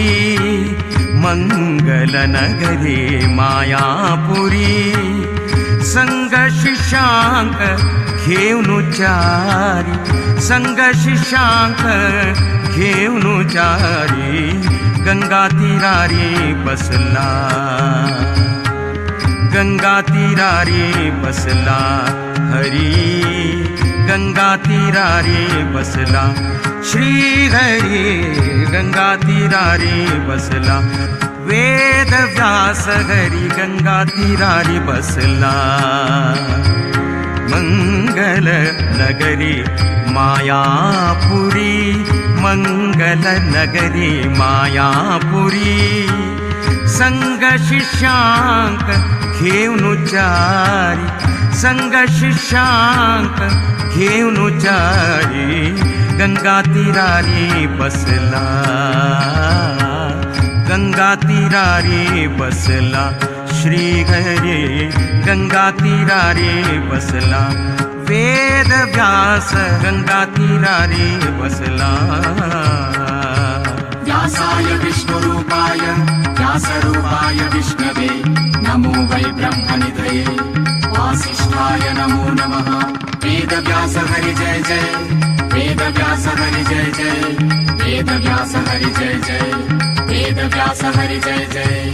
मंगलनगरी मायापुरी संग शिष्यांक घेऊन चारी संग शिष्यांक घेऊन चारी गंगा तीरारी बसला गंगा तीरारी बसला हरी गंगा तीरारी बसला श्री हरी गंगा तीरारी बसला वेद व्यास हरी गंगा तीरारी बसला मंगल नगरी मायापुरी मंगल नगरी मायापुरी संग शिष्यांक घेऊन चारी संग शिष्यांक घेऊन चारी गंगा तीरारी बसला, गंगा तीरारी बसला श्रीहरी गंगा तीरारी बसला, वेद व्यास गंगा तीरारी बसला. व्यासाय विष्णुरूपाय व्यासरूपाय विष्णवे नमो वै ब्रह्मनिधये वासिष्ठाय नमो नमः. वेदव्यास हरि जय जय, वेदव्यास हरि जय जय, वेदव्यास हरि जय जय, वेदव्यास हरि जय जय.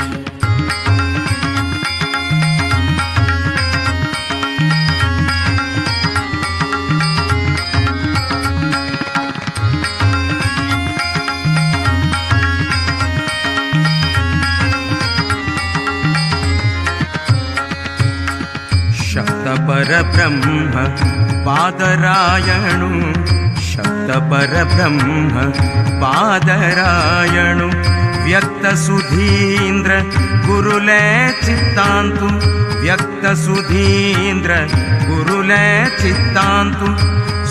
शब्द परब्रह्म पादरायणु, शब्द परब्रह्म पादरायणु, व्यक्त सुधींद्र गुरुलय चित्तांतु, व्यक्त सुधींद्र गुरुलय चित्तांतु,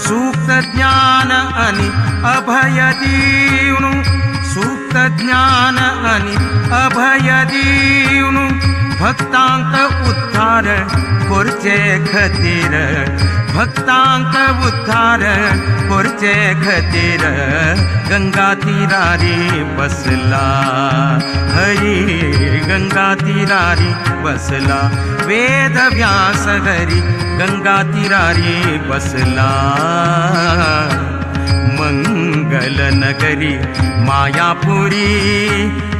सूक्त ज्ञान अनि अभय दीवनु, सूक्त ज्ञान अनि अभय दीवनु, भक्तांक उद्धार कोरचे खतीर, भक्तांक उद्धार कोरचे खतीर, गंगा तीरारी बसला हरी गंगा तीरारी बसला, वेद व्यास हरी गंगा तीरारी बसला. मंगल नगरी मायापुरी,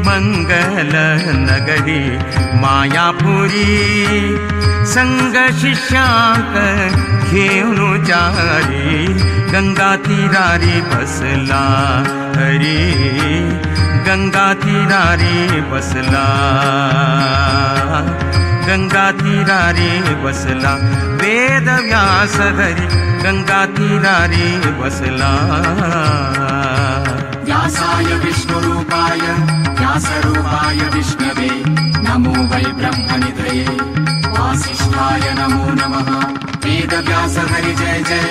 मंगल नगरी मायापुरी, संग शिष्यांक घेऊन चारी गंगा तीरारी बसला हरी गंगा तीरारी बसला, गंगा तीरारी बसला, वेद व्यास हरी गंगा तीरारी बसला. व्यासाय विष्णुरूपाय व्यासरूपाय विष्णवे नमो वै ब्रह्मनिधये वासिष्ठाय नमो नमः. वेदव्यास हरि जय जय,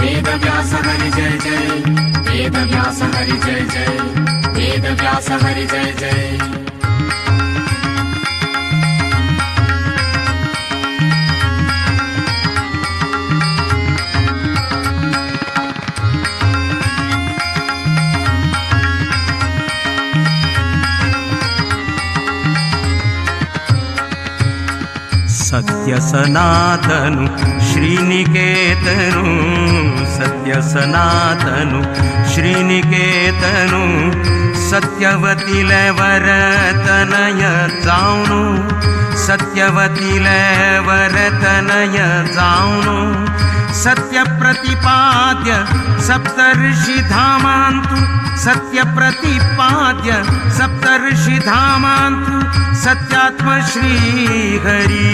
वेदव्यास हरि जय जय, वेदव्यास हरि जय जय, वेदव्यास हरि जय जय. सत्य सनातनु श्रीनिकेतनु, सत्य सनातनु श्रीनिकेतनु, सत्यवतीले वरतनय जाऊनु, सत्यवतीले वरतनय जाऊनु, सत्य प्रतिपाद्य सप्तर्षि धामांतु, सत्य प्रतिपाद्य सप्तर्षि धामांतु, सत्यात्म श्री हरी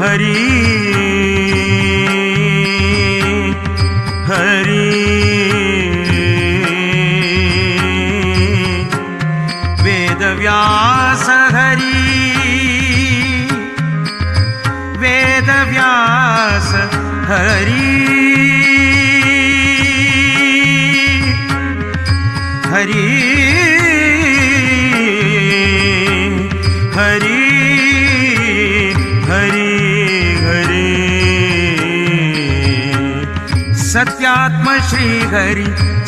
हरी हरी. वेद व्यास हरी, वेद व्यास हरी हरी हरी हरी हरी. सत्यात्म श्री हरि,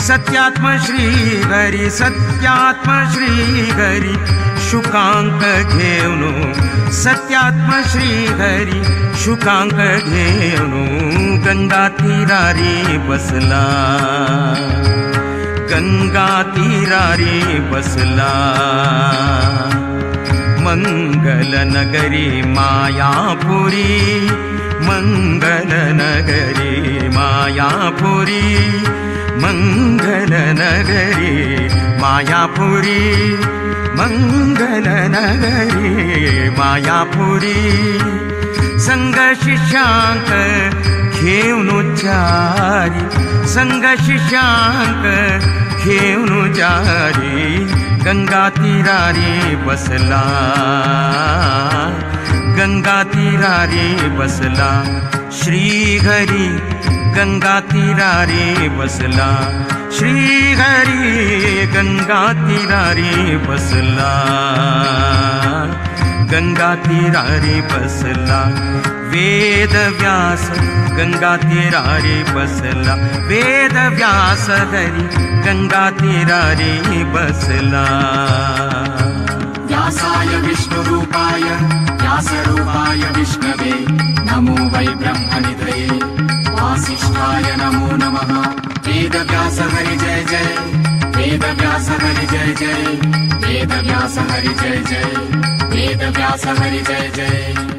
सत्यात्म श्री हरि, सत्यात्म श्री हरि शुकांक घेऊनु, सत्यात्म श्री हरि शुकांक घेऊनु, गंगा तीरारी बसला, गंगा तीरारी बसला. मंगल नगरी मायापुरी, मंगल नगरी मायापुरी, मंगल नगरी मायापुरी, मंगल नगरी मायापुरी. संग शिष्यांक घेऊन चारी, संग शिष्यांक घेऊन चारी, गंगा तीरारी बसला, गंगा तीरारे बसला श्रीहरी गंगा तीरारे बसला श्रीहरी गंगा तीरारे बसला गंगा तीरारे बसला वेद व्यास गंगा तीरारे बसला वेद व्यास हरि गंगा तीरारे बसला व्यासाय विष्णुरूपाय व्यासरूपाय विष्णवे नमो वै ब्रह्मनिधये वासिष्ठाय नमो नमः वेदव्यास हरि जय जय वेदव्यास हरि जय जय वेदव्यास हरि जय जय वेदव्यास हरि जय जय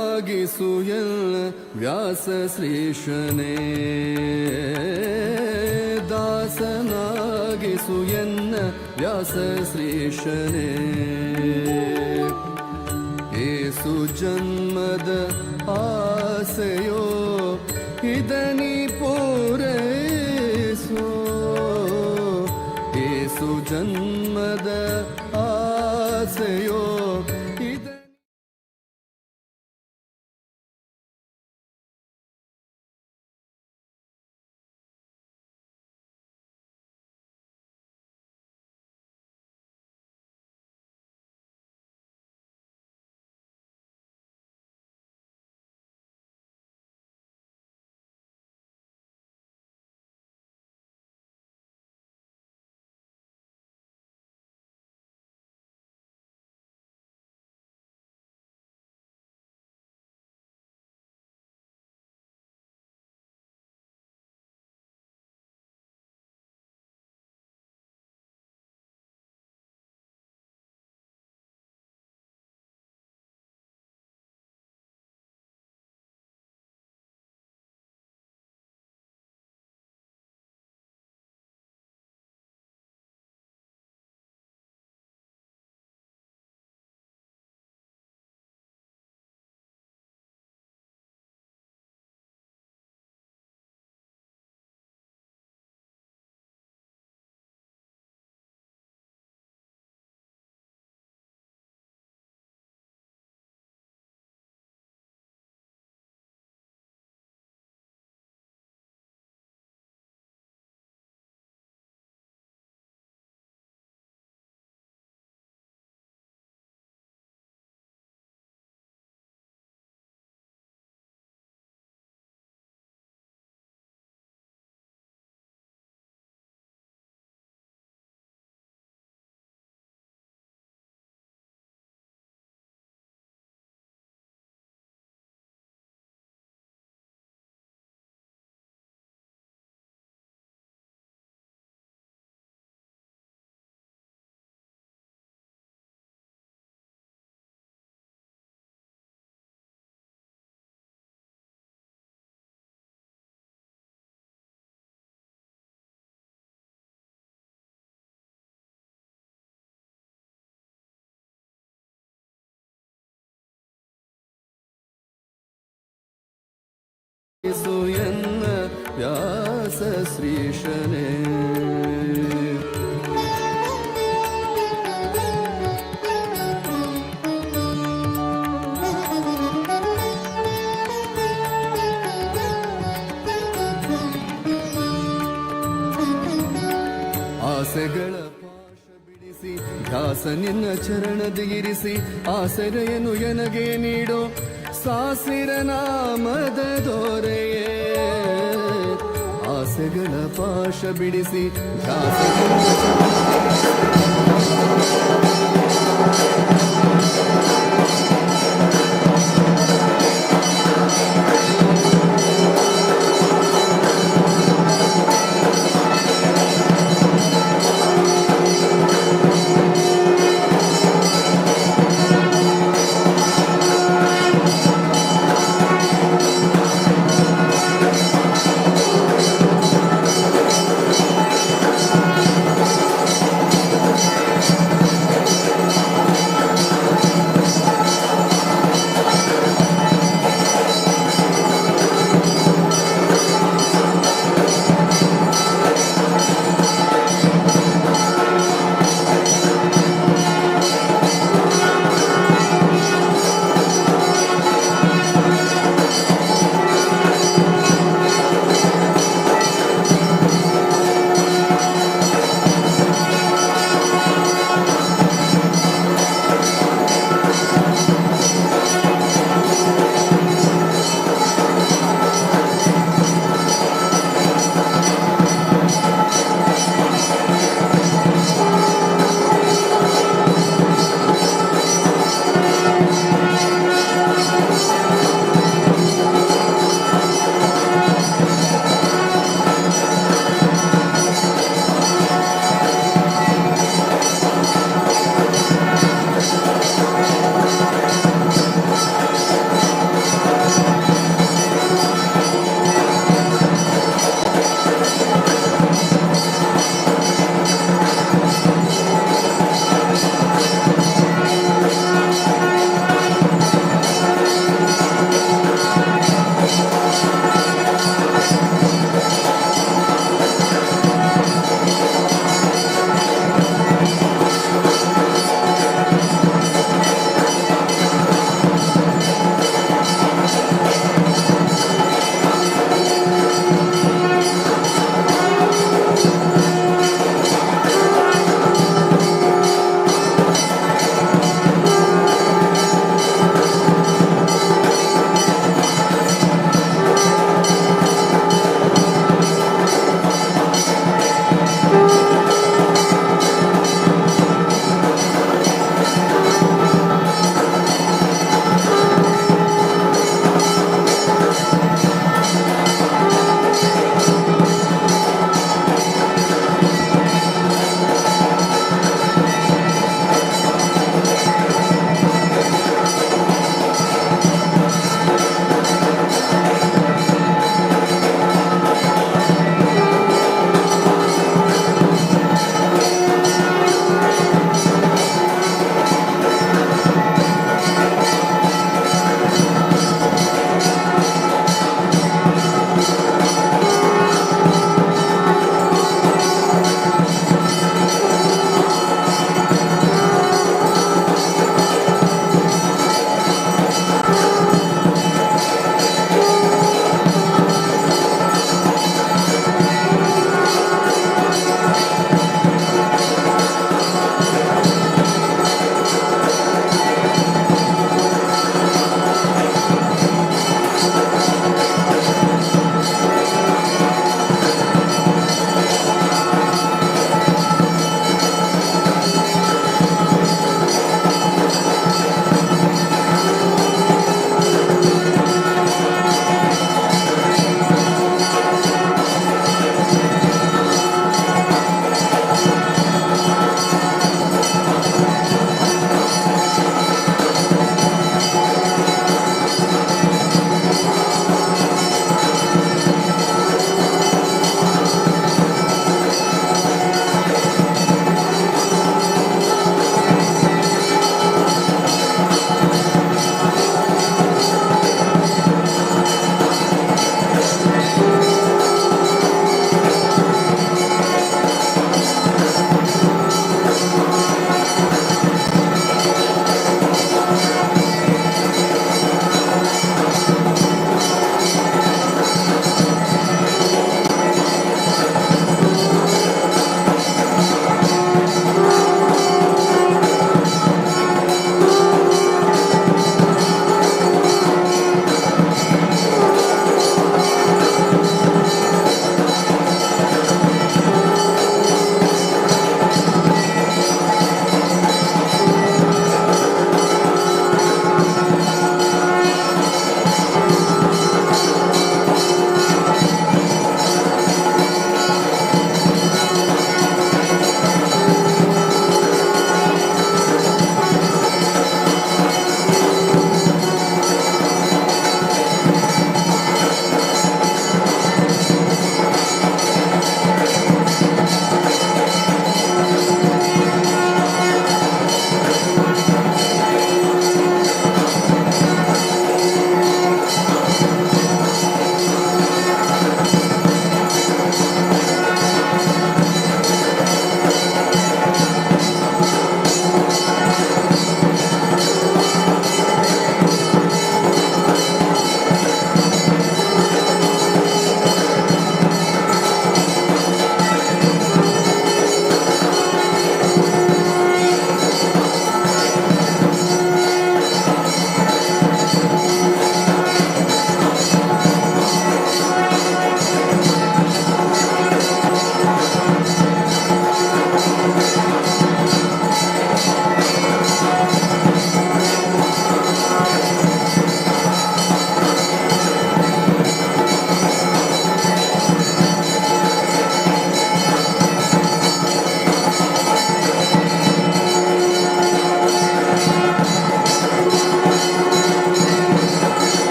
ದಾಸನಾಗಿಸುಯಲ್ ವ್ಯಾಸ ಶ್ರೀಶನೇ ದಾಸನಾಗಿಸುಯನ್ನ ವ್ಯಾಸ ಶ್ರೀಶನೇ ಏಸು ಜನ್ಮದ ಆಸೆಯೋ ಇದನಿ ಪೂರೈಸೋ ಏಸು ಜನ್ಮದ ಆಸೆಯೋ ಸುಯನ್ನ ವ್ಯಾಸ ಶ್ರೀಶನೇ ಆಸೆಗಳ ಪಾಶ ಬಿಡಿಸಿ ದಾಸ ನಿನ್ನ ಚರಣದ ಇರಿಸಿ ಆಸರೆಯನ್ನು ಎನಗೆ ನೀಡೋ ಸಾಸಿರ ನಾಮದ ದೊರೆಯೇ ಆಸೆಗಳ ಪಾಶ ಬಿಡಿಸಿ ದಾಸ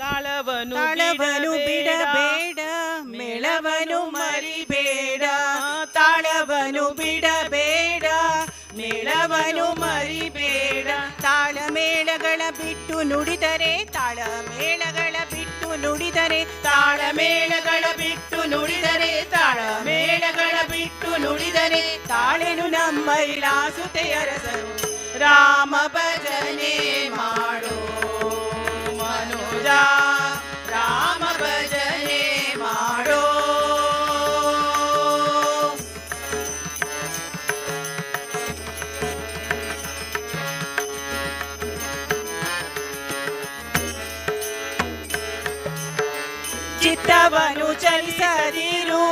ತಾಳವನು ಬಿಡಬೇಡ, ಮೇಳವನು ಮರಿಬೇಡ. ತಾಳವನು ಬಿಡಬೇಡ, ಮೇಳವನು ಮರಿಬೇಡ. ತಾಳ ಮೇಳಗಳ ಬಿಟ್ಟು ನುಡಿದರೆ, ತಾಳ ಮೇಳಗಳ ಬಿಟ್ಟು ನುಡಿದರೆ, ತಾಳ ಮೇಳಗಳ ಬಿಟ್ಟು ನುಡಿದರೆ, ತಾಳ ಮೇಳಗಳ ಬಿಟ್ಟು ನುಡಿದರೆ, ತಾಳೆನು ನಮ್ಮ ಇಲಾಸುತೆಯರಸರು. ರಾಮ ಭಜನೆ ಮಾಡೋ ಮನೋಜ, ರಾಮ ಭಜನೆ ಮಾಡೋ. ಚಿತ್ತವನ್ನು ಚಲಿಸದಿರು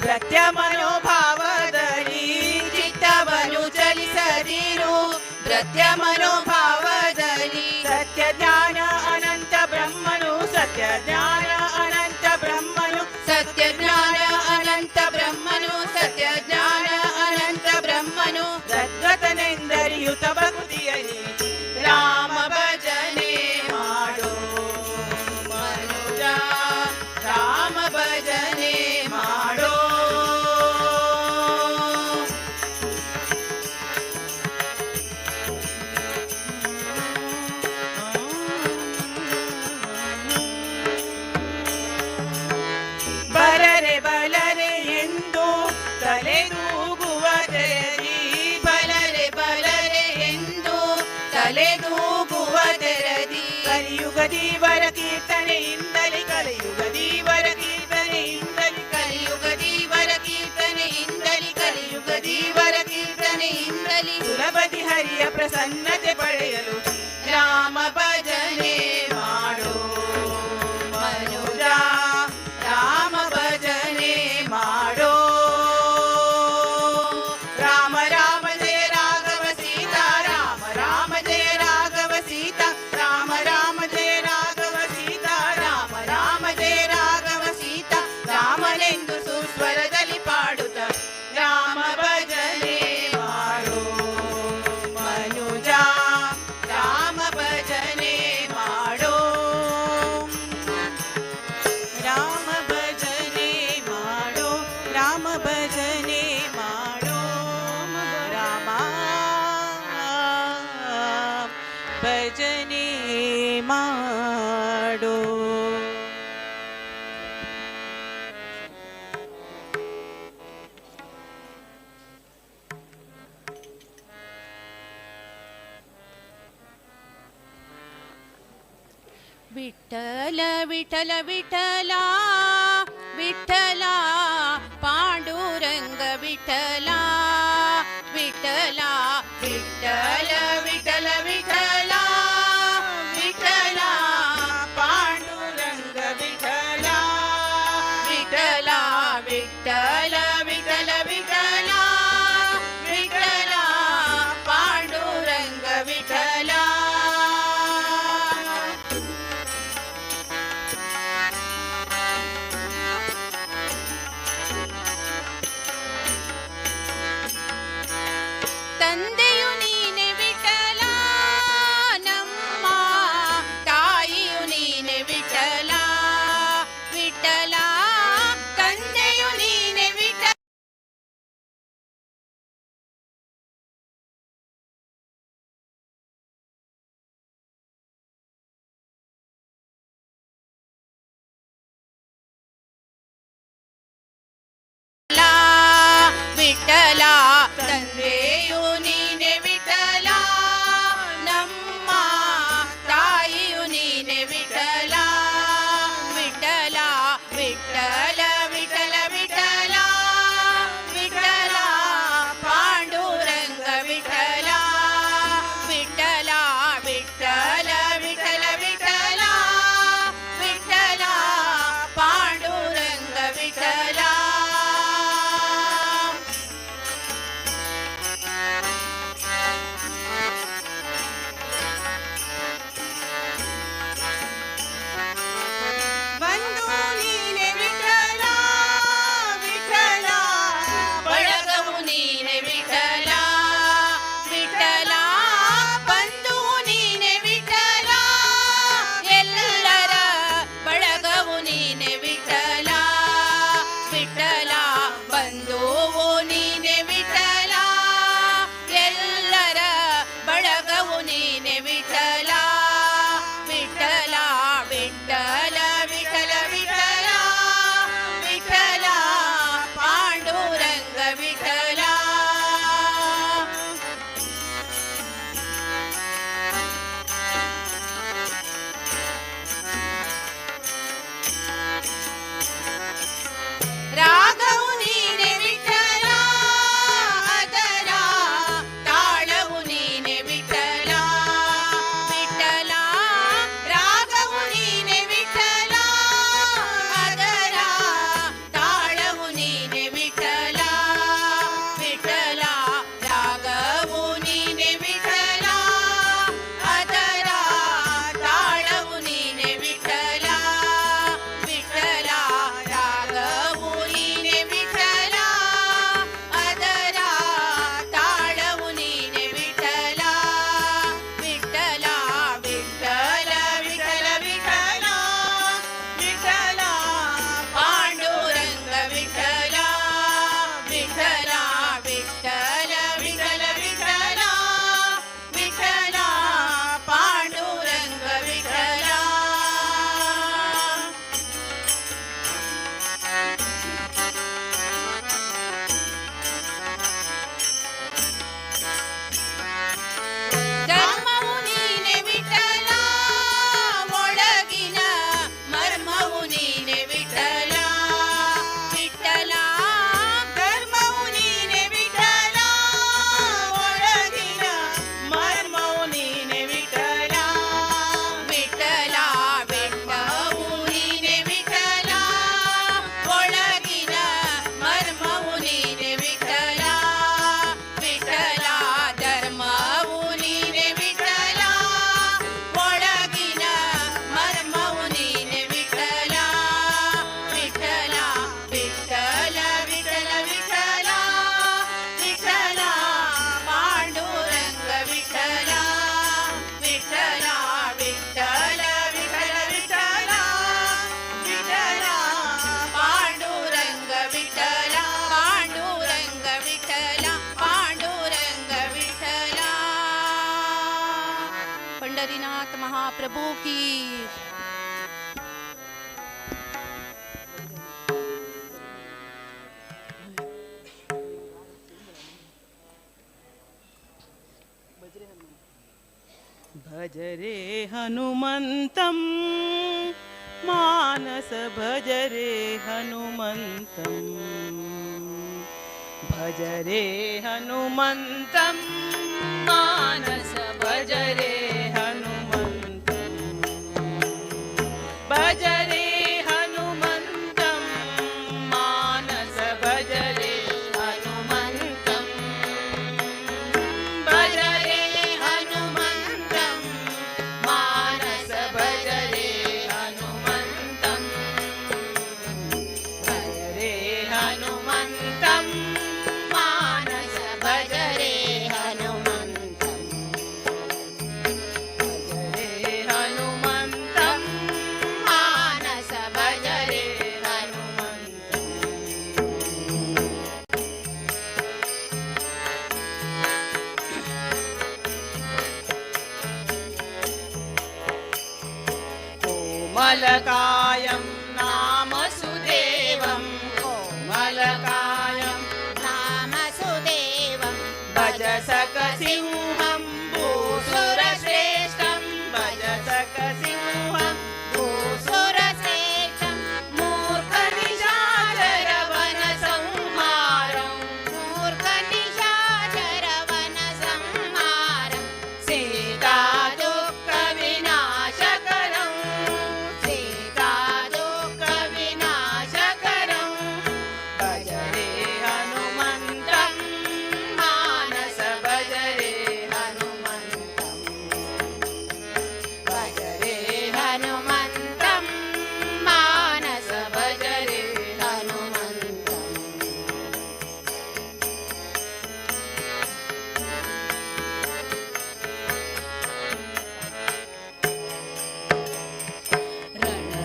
ನೃತ್ಯ ಮನೋಭಾವದಲ್ಲಿ, ಚಿತ್ತವನ್ನು ಚಲಿಸದಿರು ನೃತ್ಯ ಮನೋಭಾವದಲ್ಲಿ. ಸತ್ಯ ಜ್ಞಾನ ಅನಂತ ಬ್ರಹ್ಮನು, ಸತ್ಯ ಜ್ಞಾನ ಅನಂತ ಬ್ರಹ್ಮನು, ಸತ್ಯ ಜ್ಞಾನ ಅನಂತ ಬ್ರಹ್ಮನು, ಸತ್ಯ ಜ್ಞಾನ ಅನಂತ ಬ್ರಹ್ಮನು. ಸದ್ಗತನೆಂದರಿಯುತ ಭಕ್ತಿಯಲ್ಲಿ ರಾಮ ಭಜನೆ ಮಾಡೋ ಮನೋಜ, ರಾಮ ಭಜನೆ ಮಾಡೋ. ಬರರೆ ಬಲರೆ ಎಂದು ತಲೆದೂಗುವ ತೆರದಿ, ಬಲರೆ ಬಲರೆ ಎಂದು ತಲೆದೂಗುವ ತೆರದಿ. ಕಲಿಯುಗ ದೀವರ ಕೀರ್ತನೆಯಿಂದಲೇ, ಕಲಿಯುಗ ದೀವರ ಕೀರ್ತನೆಯಿಂದಲೇ, ಕಲಿಯುಗ ದೀವರ ಕೀರ್ತನೆಯಿಂದಲೇ, ಕಲಿಯುಗ ದೀವರ ಕೀರ್ತನೆಯಿಂದಲೇ. ಸುಲಭದಿ ಹರಿಯ ಪ್ರಸನ್ನತೆ ಪಡೆಯಲು ರಾಮ ಭಜನೆ ಮಾಡೋ ಮನೋಜ, ರಾಮ ಭಜನೆ ಮಾಡೋ. ರಾಮ ರಾಮ ಜಯ ರಾಘವ ಸೀತಾ, ರಾಮ ರಾಮ ಜಯ ರಾಘವ ಸೀತಾ, ರಾಮ ರಾಮ ಜಯ ರಾಘವ ಸೀತಾ, ರಾಮ ರಾಮ ಜಯ ರಾಘವ ಸೀತಾ. ರಾಮನೆಂದು ಸುಸ್ವರದಲ್ಲಿ ಪಾಡುತ್ತ ರಾಮ ಭಜನೆ ಮಾಡೋ ಮನುಜ, ರಾಮ ಭಜನೆ ಮಾಡೋ. ರಾಮ ಭಜನೆ ಮಾಡೋ, ರಾಮ ಭಜನೆ ಮಾಡೋ, ರಾಮ ಭಜನೆ ಮಾಡೋ. ವಿಠಲ ವಿಠಲ ವಿಠಲ ವಿಠಲ ಪಾಂಡುರಂಗ ವಿಠಲ ವಿಠಲ ವಿಠಲ ವಿಠಲ ವಿಠಲ ವಿಠಲ ಪಾಂಡುರಂಗ ವಿಠಲ, ವಿಠಲ ವಿಠಲ ವಿಠಲ ವಿಠಲ ವಿಠಲ ಪಾಂಡುರಂಗ ವಿಠಲ. ತಂದೆಯು ನೀನೆ ವಿಠಲ, ನಮ್ಮ ತಾಯಿಯು ನೀನೆ ವಿಠಲ, ವಿಠಲ ತಂದೆಯು ನೀನೆ महाप्रभु की। भज रे हनुमन्तं मानस भज रे हनुमन्तं भज रे हनुमन्तं मानस भज रे हनुमन्तं भज रे हनुमन्तं मानस भज रे हनुमन्तं भज रे हनुमन्तं मानस भज रे हनुमन्तं भज रे हनुमन्तं मानस भज रे हनुमन्तं भज रे हनुमन्तं मानस भज रे कोमलकायं नाम सुदेवं कोमलकायं नाम सुदेवं भज सकसिंहं भूसुरश्रेष्ठं भज सकसिंहं सुरश्रेष्ठं मूर्खनिशाचरवनसंहारं मूर्खनिशाचरवनसंहारं सीतादुःखविनाशकरं सीतादुःखविनाशकरं भज रे हनुमन्तं मानस भज रे हनुमन्तं भज रे हनुमन्तं मानस भज रे हनुमन्तं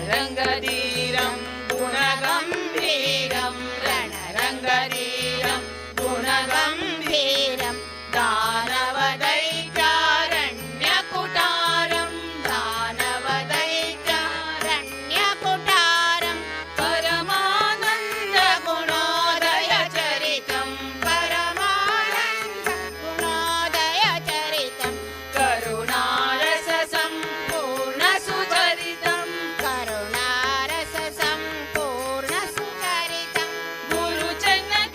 रणरङ्गधीरं गुणगम्भीरं रणरङ्गधीरं गुणगम्भीरं दानवदैत्यारण्यकुटारं दानवदैत्यारण्यकुटारं परमानन्दगुणोदयचरितं परमानन्दगुणोदयचरितं करुणारससम्पूर्णसुचरितं करुणारससम्पूर्णसुचरितं गुरुजनक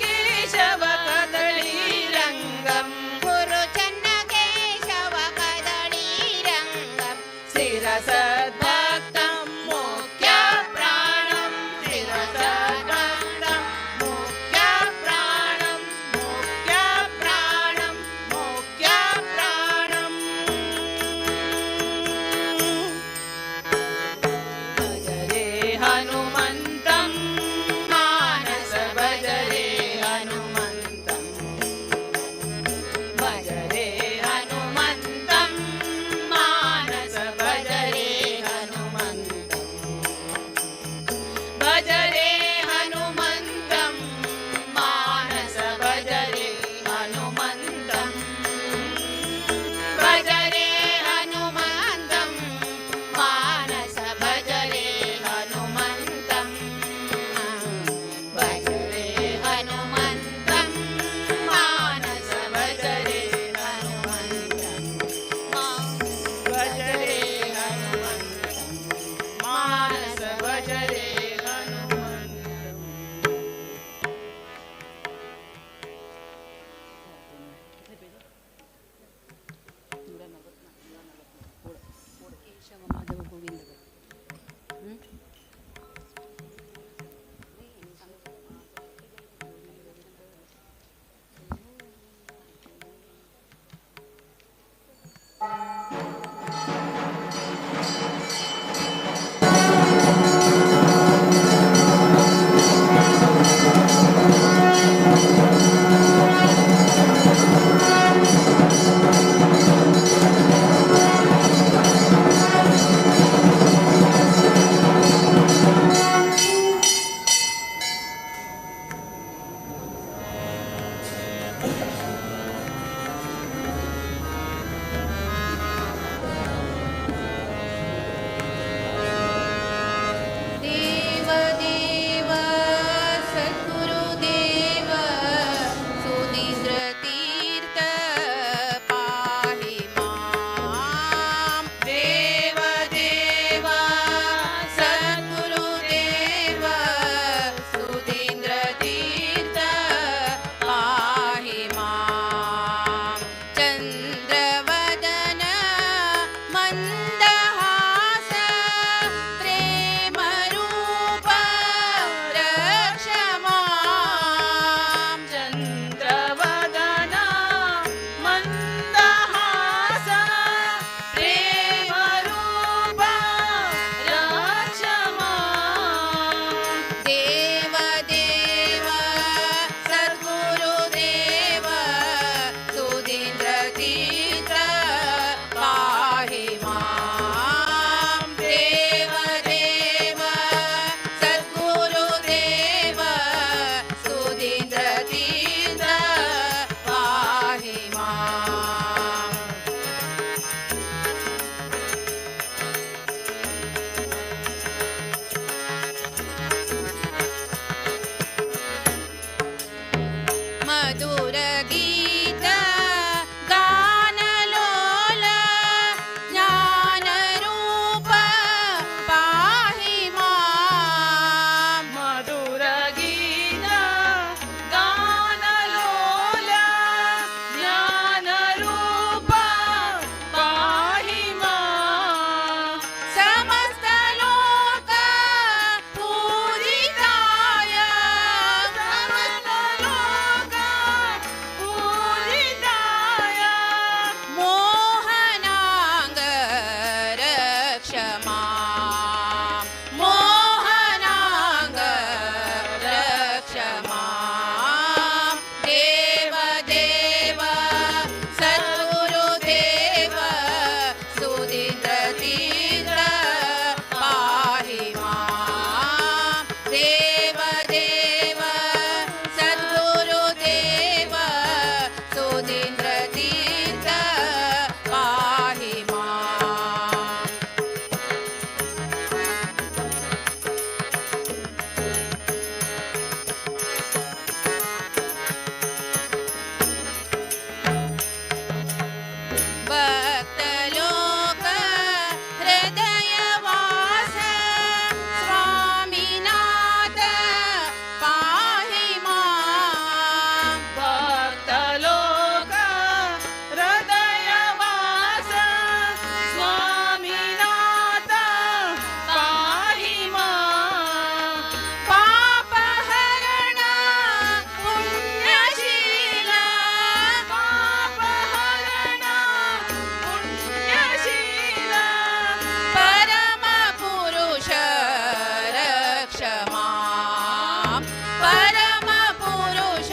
परम पुरुष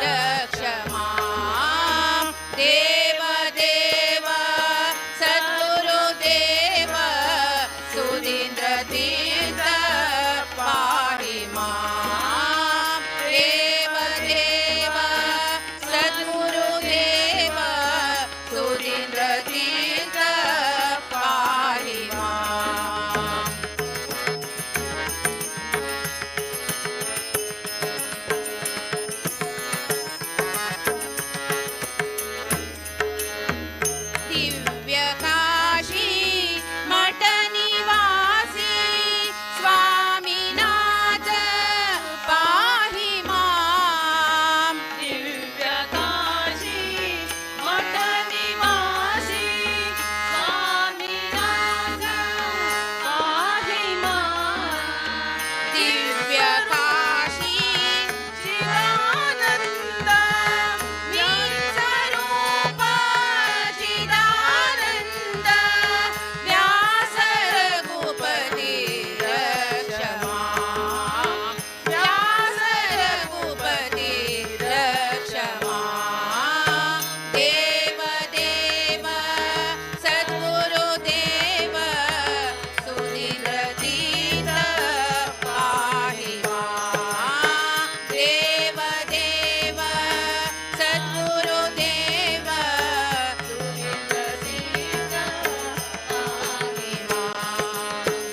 रक्ष मां देव देव सद्गुरुदेव सुधीन्द्र तीर्थ पाहि मां देव देव सद्गुरुदेव सुधीन्द्र तीर्थ पाहि मां दिव्य काशी मठ निवासी स्वामीनाथ पाहि मां दिव्य काशी मठ निवासी स्वामीनाथ पाहि मां दिव्य काशी चिदानंद वीरस्वरूप चिदानंद व्यास रघुपति रक्ष मां व्यास रघुपति रक्ष मां देव देव सद्गुरुदेव सुधीन्द्र तीर्थ पाहि मां देव देव सद्गुरुदेव सुधीन्द्र तीर्थ पाहि मां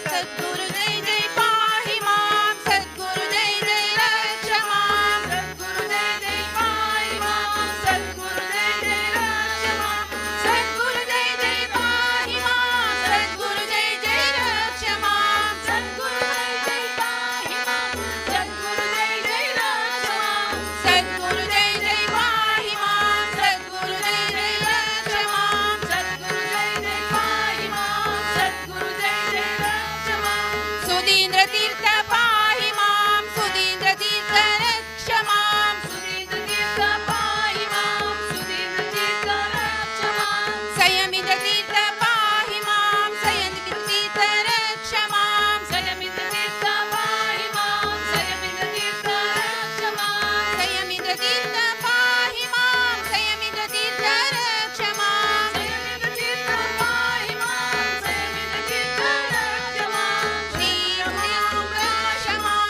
सद्गुरु जय जय पाहि मां सद्गुरु जय जय रक्ष मां सद्गुरु जय जय पाहि मां सद्गुरु जय जय रक्ष मां सद्गुरु जय जय पाहि मां सद्गुरु जय जय रक्ष मां सद्गुरु जय जय पाहि मां सद्गुरु जय जय रक्ष मां सद्गुरु जय जय पाहि मां सद्गुरु जय जय रक्ष मां सद्गुरु जय जय पाहि मां सद्गुरु जय जय रक्ष मां सुधीन्द्र तीर्थ पाहि मां सुधीन्द्र तीर्थ रक्ष मां सुधीन्द्र तीर्थ पाहि मां सुधीन्द्र तीर्थ रक्ष मां संयमित तीर्थ पाहि मां संयमित तीर्थ रक्ष मां संयमित तीर्थ पाहि मां संयमित तीर्थ रक्ष मां संयमित तीर्थ पाहि मां संयमित तीर्थ रक्ष मां संयमित तीर्थ पाहि मां संयमित तीर्थ रक्ष मां श्री राम रक्ष मां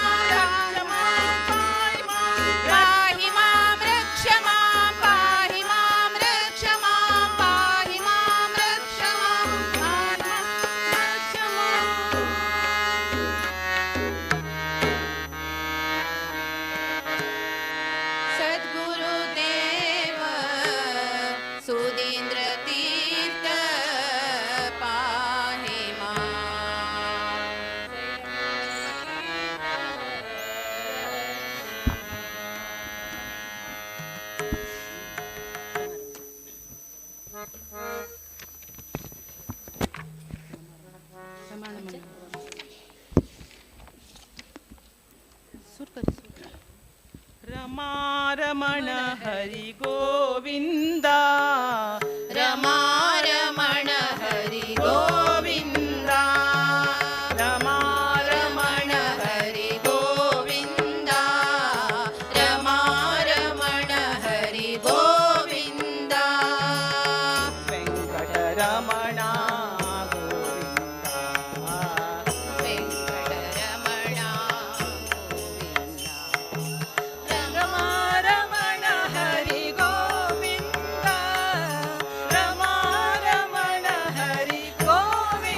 पाहि मां पाहि मां रक्ष मां पाहि मां रक्ष मां पाहि मां रक्ष मां पाहि मां रक्ष मां सद्गुरुदेव सुधीन्द्र तीर्थ पाहि मां रमा रमण हरि गोविंद रमा रमण हरि गोविंद रमा रमण हरि गोविंद रमा रमण हरि गोविंद वेंकटरमण वेंकटरमण रमा रमण हरि गोविंद रमा रमण हरि गोविंद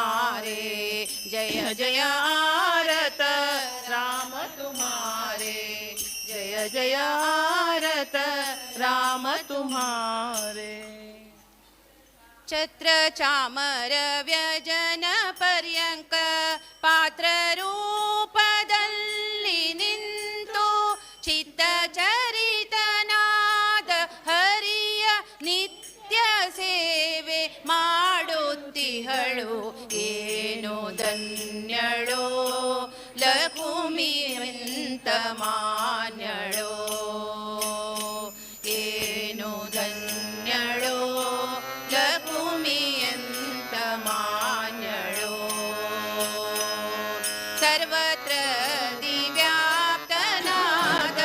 तुम्हारे, जय जय आरत राम तुम्हारे, जय जय आरत राम तुम्हारे. ಛತ್ರ ಚಾಮರ ವ್ಯಜನ ಪರ್ಯಂಕ ಪಾತ್ರ ರೂಪದಲ್ಲಿ ನಿಂತು ಚಿತ್ತ ಚರಿತನಾದ ಹರಿಯ ನಿತ್ಯ ಸೇವೆ ಮಾಡುತ್ತಿಹಳು. ಏನು ಧನ್ಯಳೋ ಲಕುಮಿ ಮಿಂತ ಮಾನ್ಯಳೋ, ಏನು ಧನ್ಯಳೋ ಲಕುಮಿಯಂತ ಮಾನ್ಯಳೋ. ಸರ್ವತ್ರ ದಿವ್ಯಾಪ್ತನಾದ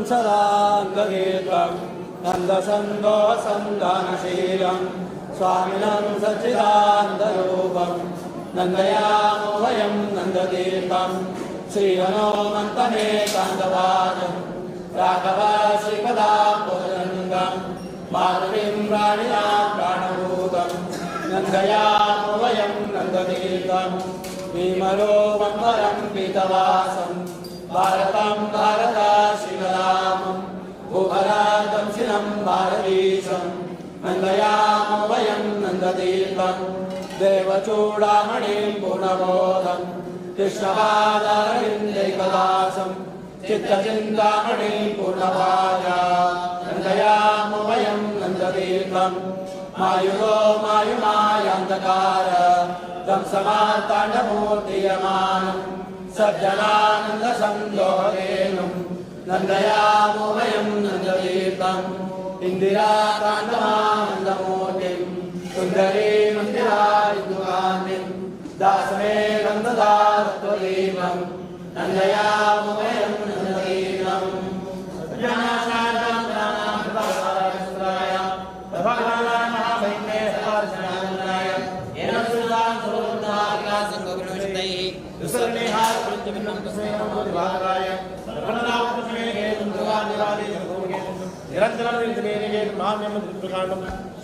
सदाङ्गगीतं नन्दसन्दोसन्दानशीलं स्वामिनं सच्चिदानन्दरूपं नन्दयामो वयं नन्दतीर्थं श्रीहनुमन्तमेकान्तवादं राघवा श्रीपदाम्बोजनन्दं माधवीं प्राणिनां प्राणभूतं नन्दयामो वयं नन्दतीर्थं विमलोपं वरं पीतवासं भारतं भारताश्रीरामं भूभरातं शिरं भारतीशं नन्दयामो वयं नन्दतीर्थं देवचूडामणिं पूर्णबोधं कृष्णपादारविन्दैकदासं चित्तचिन्तामणिं पूर्णपादा नन्दयामो वयं नन्दतीर्थं मायुगो मायुमायान्तकार तं समार्ताण्डमूर्तियमानं सज्जनानन्दसन्दोहेनं नन्दयामो वयं नन्दतीर्थम् इन्दिराकान्तमानन्दमूर्तिं सुन्दरीमन्दिरायुगान्तिं दासमेकं ददात्वदीपं नन्दयामो वयं नन्दतीर्थम् निरंतरं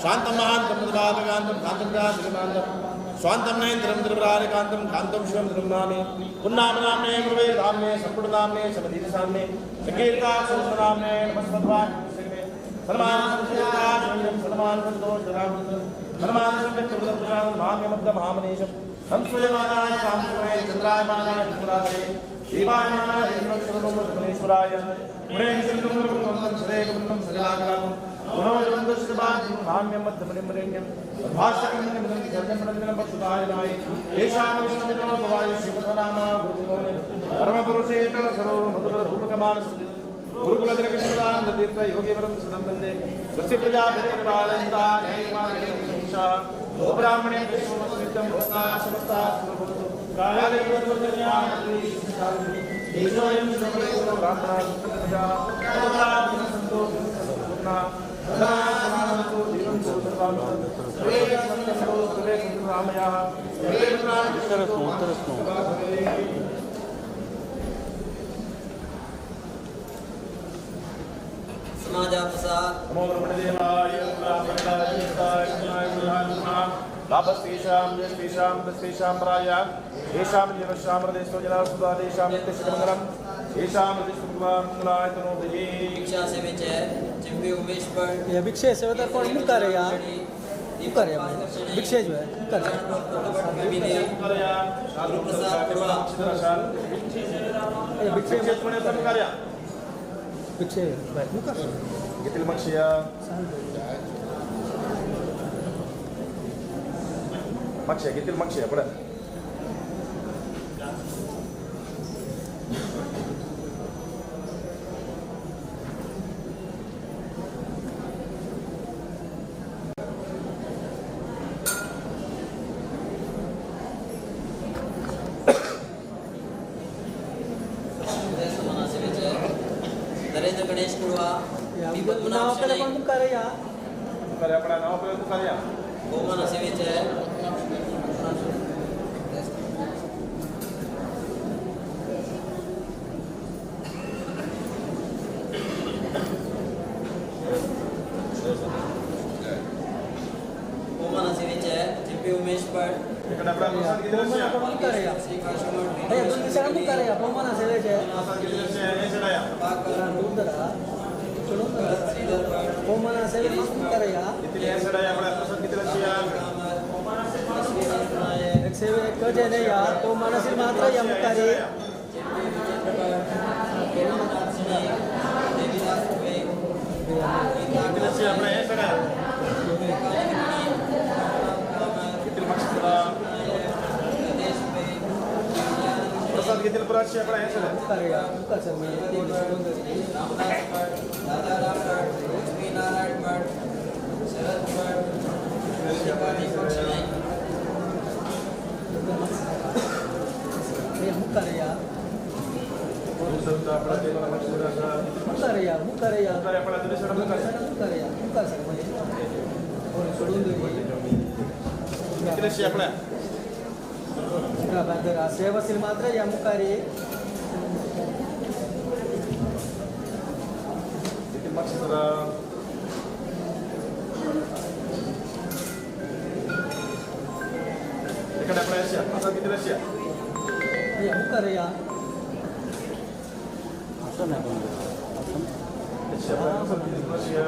शांतं महांतं मृदुलालकान्तं कान्तं कान्तिमान्तं स्वान्तं नयन्त्रं त्रिपुरारिकान्तं कान्तं शिवं नमामि पुन्नामनाम्ने मुवे धाम्ने सम्पूर्णनाम्ने समधीतसाम्ने संकीर्ताक्षरनाम्ने नमस्मद्वान् सन्मान सन्मान संतोष सन्मान संतोष महाम्यमब्द महामनीशं संस्वयमानाय शांतमय चंद्रायमानाय चंद्राय दीपायमानाय महेश्वराय मुनेन्द्रं सदेकं सजलाकरं मनोजवन्दश्रवान् महाम्यमब्दमनिमरेण्यं भाष्यकं सर्वमनन्दनं पक्षुतायनाय येषां विष्णुमिनो भवाय शिवनामा गुरुगोणे परमपुरुषेण सरो मधुररूपकमानस गुरुकुलतिलकृष्णदानन्द तीर्थ योगीवरं सदं वन्दे स्वस्य प्रजापतिर्पालयन्ता न्यायमार्गेणा ओ ब्राह्मणे विष्णुमस्मितं लोका समस्ता भवन्तु काले वर्धन्यामि ईशोयं सर्वेषु ब्राह्मणा सन्तो सन्तो समानतो जीवन्तो सर्वान् सर्वे सन्तो सर्वे रामयाः नमो ब्रह्मदेवाय लाभस्तेषां यस्तेषां तस्तेषां प्राय येषां जीवश्यां हृदेशो जनासुधा तेषां नित्यशमङ्गलं येषां हृदिष्टुभुवाय तनो देवी भिक्षा सेवे च चिंबी उमेश पर ये भिक्षे से उधर कौन मुँह करे यार मुँह करे यार भिक्षे जो है कर प्रसाद करवा ये भिक्षे कोणी तर कार्य भिक्षे मुँह कर घेतील मक्षिया मक्षिया घेतील मक्षिया पुढे नरेंद्र गणेश कुड़वा नाव पे कौन मुँह करे यार करे अपना नाव पे तू कार्य गोमन सेवे च गोमन सेवे च चिंबी उमेश पर इकडे आपला प्रसाद किती वर्ष कौन करे यार श्री कृष्ण अरे तुम किसी का मुँह करे यार कौन से ले जाए प्रसाद किती वर्ष हे चढाया कौन से ले मुँह करे यार किती हे चढाया आपला प्रसाद किती वर्ष एक से एक कजे नहीं यार तो मनसिल मात्र या मुँह करे किती वर्ष आपला हे चढाया किती मक्षिया प्रसाद किती वर्ष आपला हे चढाया करे यार मुँह कर सर मैं रामदास भट्ट दादा राम भट्ट लक्ष्मी नारायण भट्ट शरद भट्ट शिवाजी पक्षी ये मुँह करे यार आपला ते मक्षिया मुँह करे यार मुँह करे यार करे आपला दिनेश मुँह करे यार मुँह कर सर मैं और छोड़ूं दो किती वर्ष आपला ಸೇವಸಿಲ್ ಮಾತ್ರ ಯಮುಕಾರಿ किती मक्षिया इकडे आपला रशिया प्रसाद किती रशिया यमुकारे या रशिया प्रसाद किती रशिया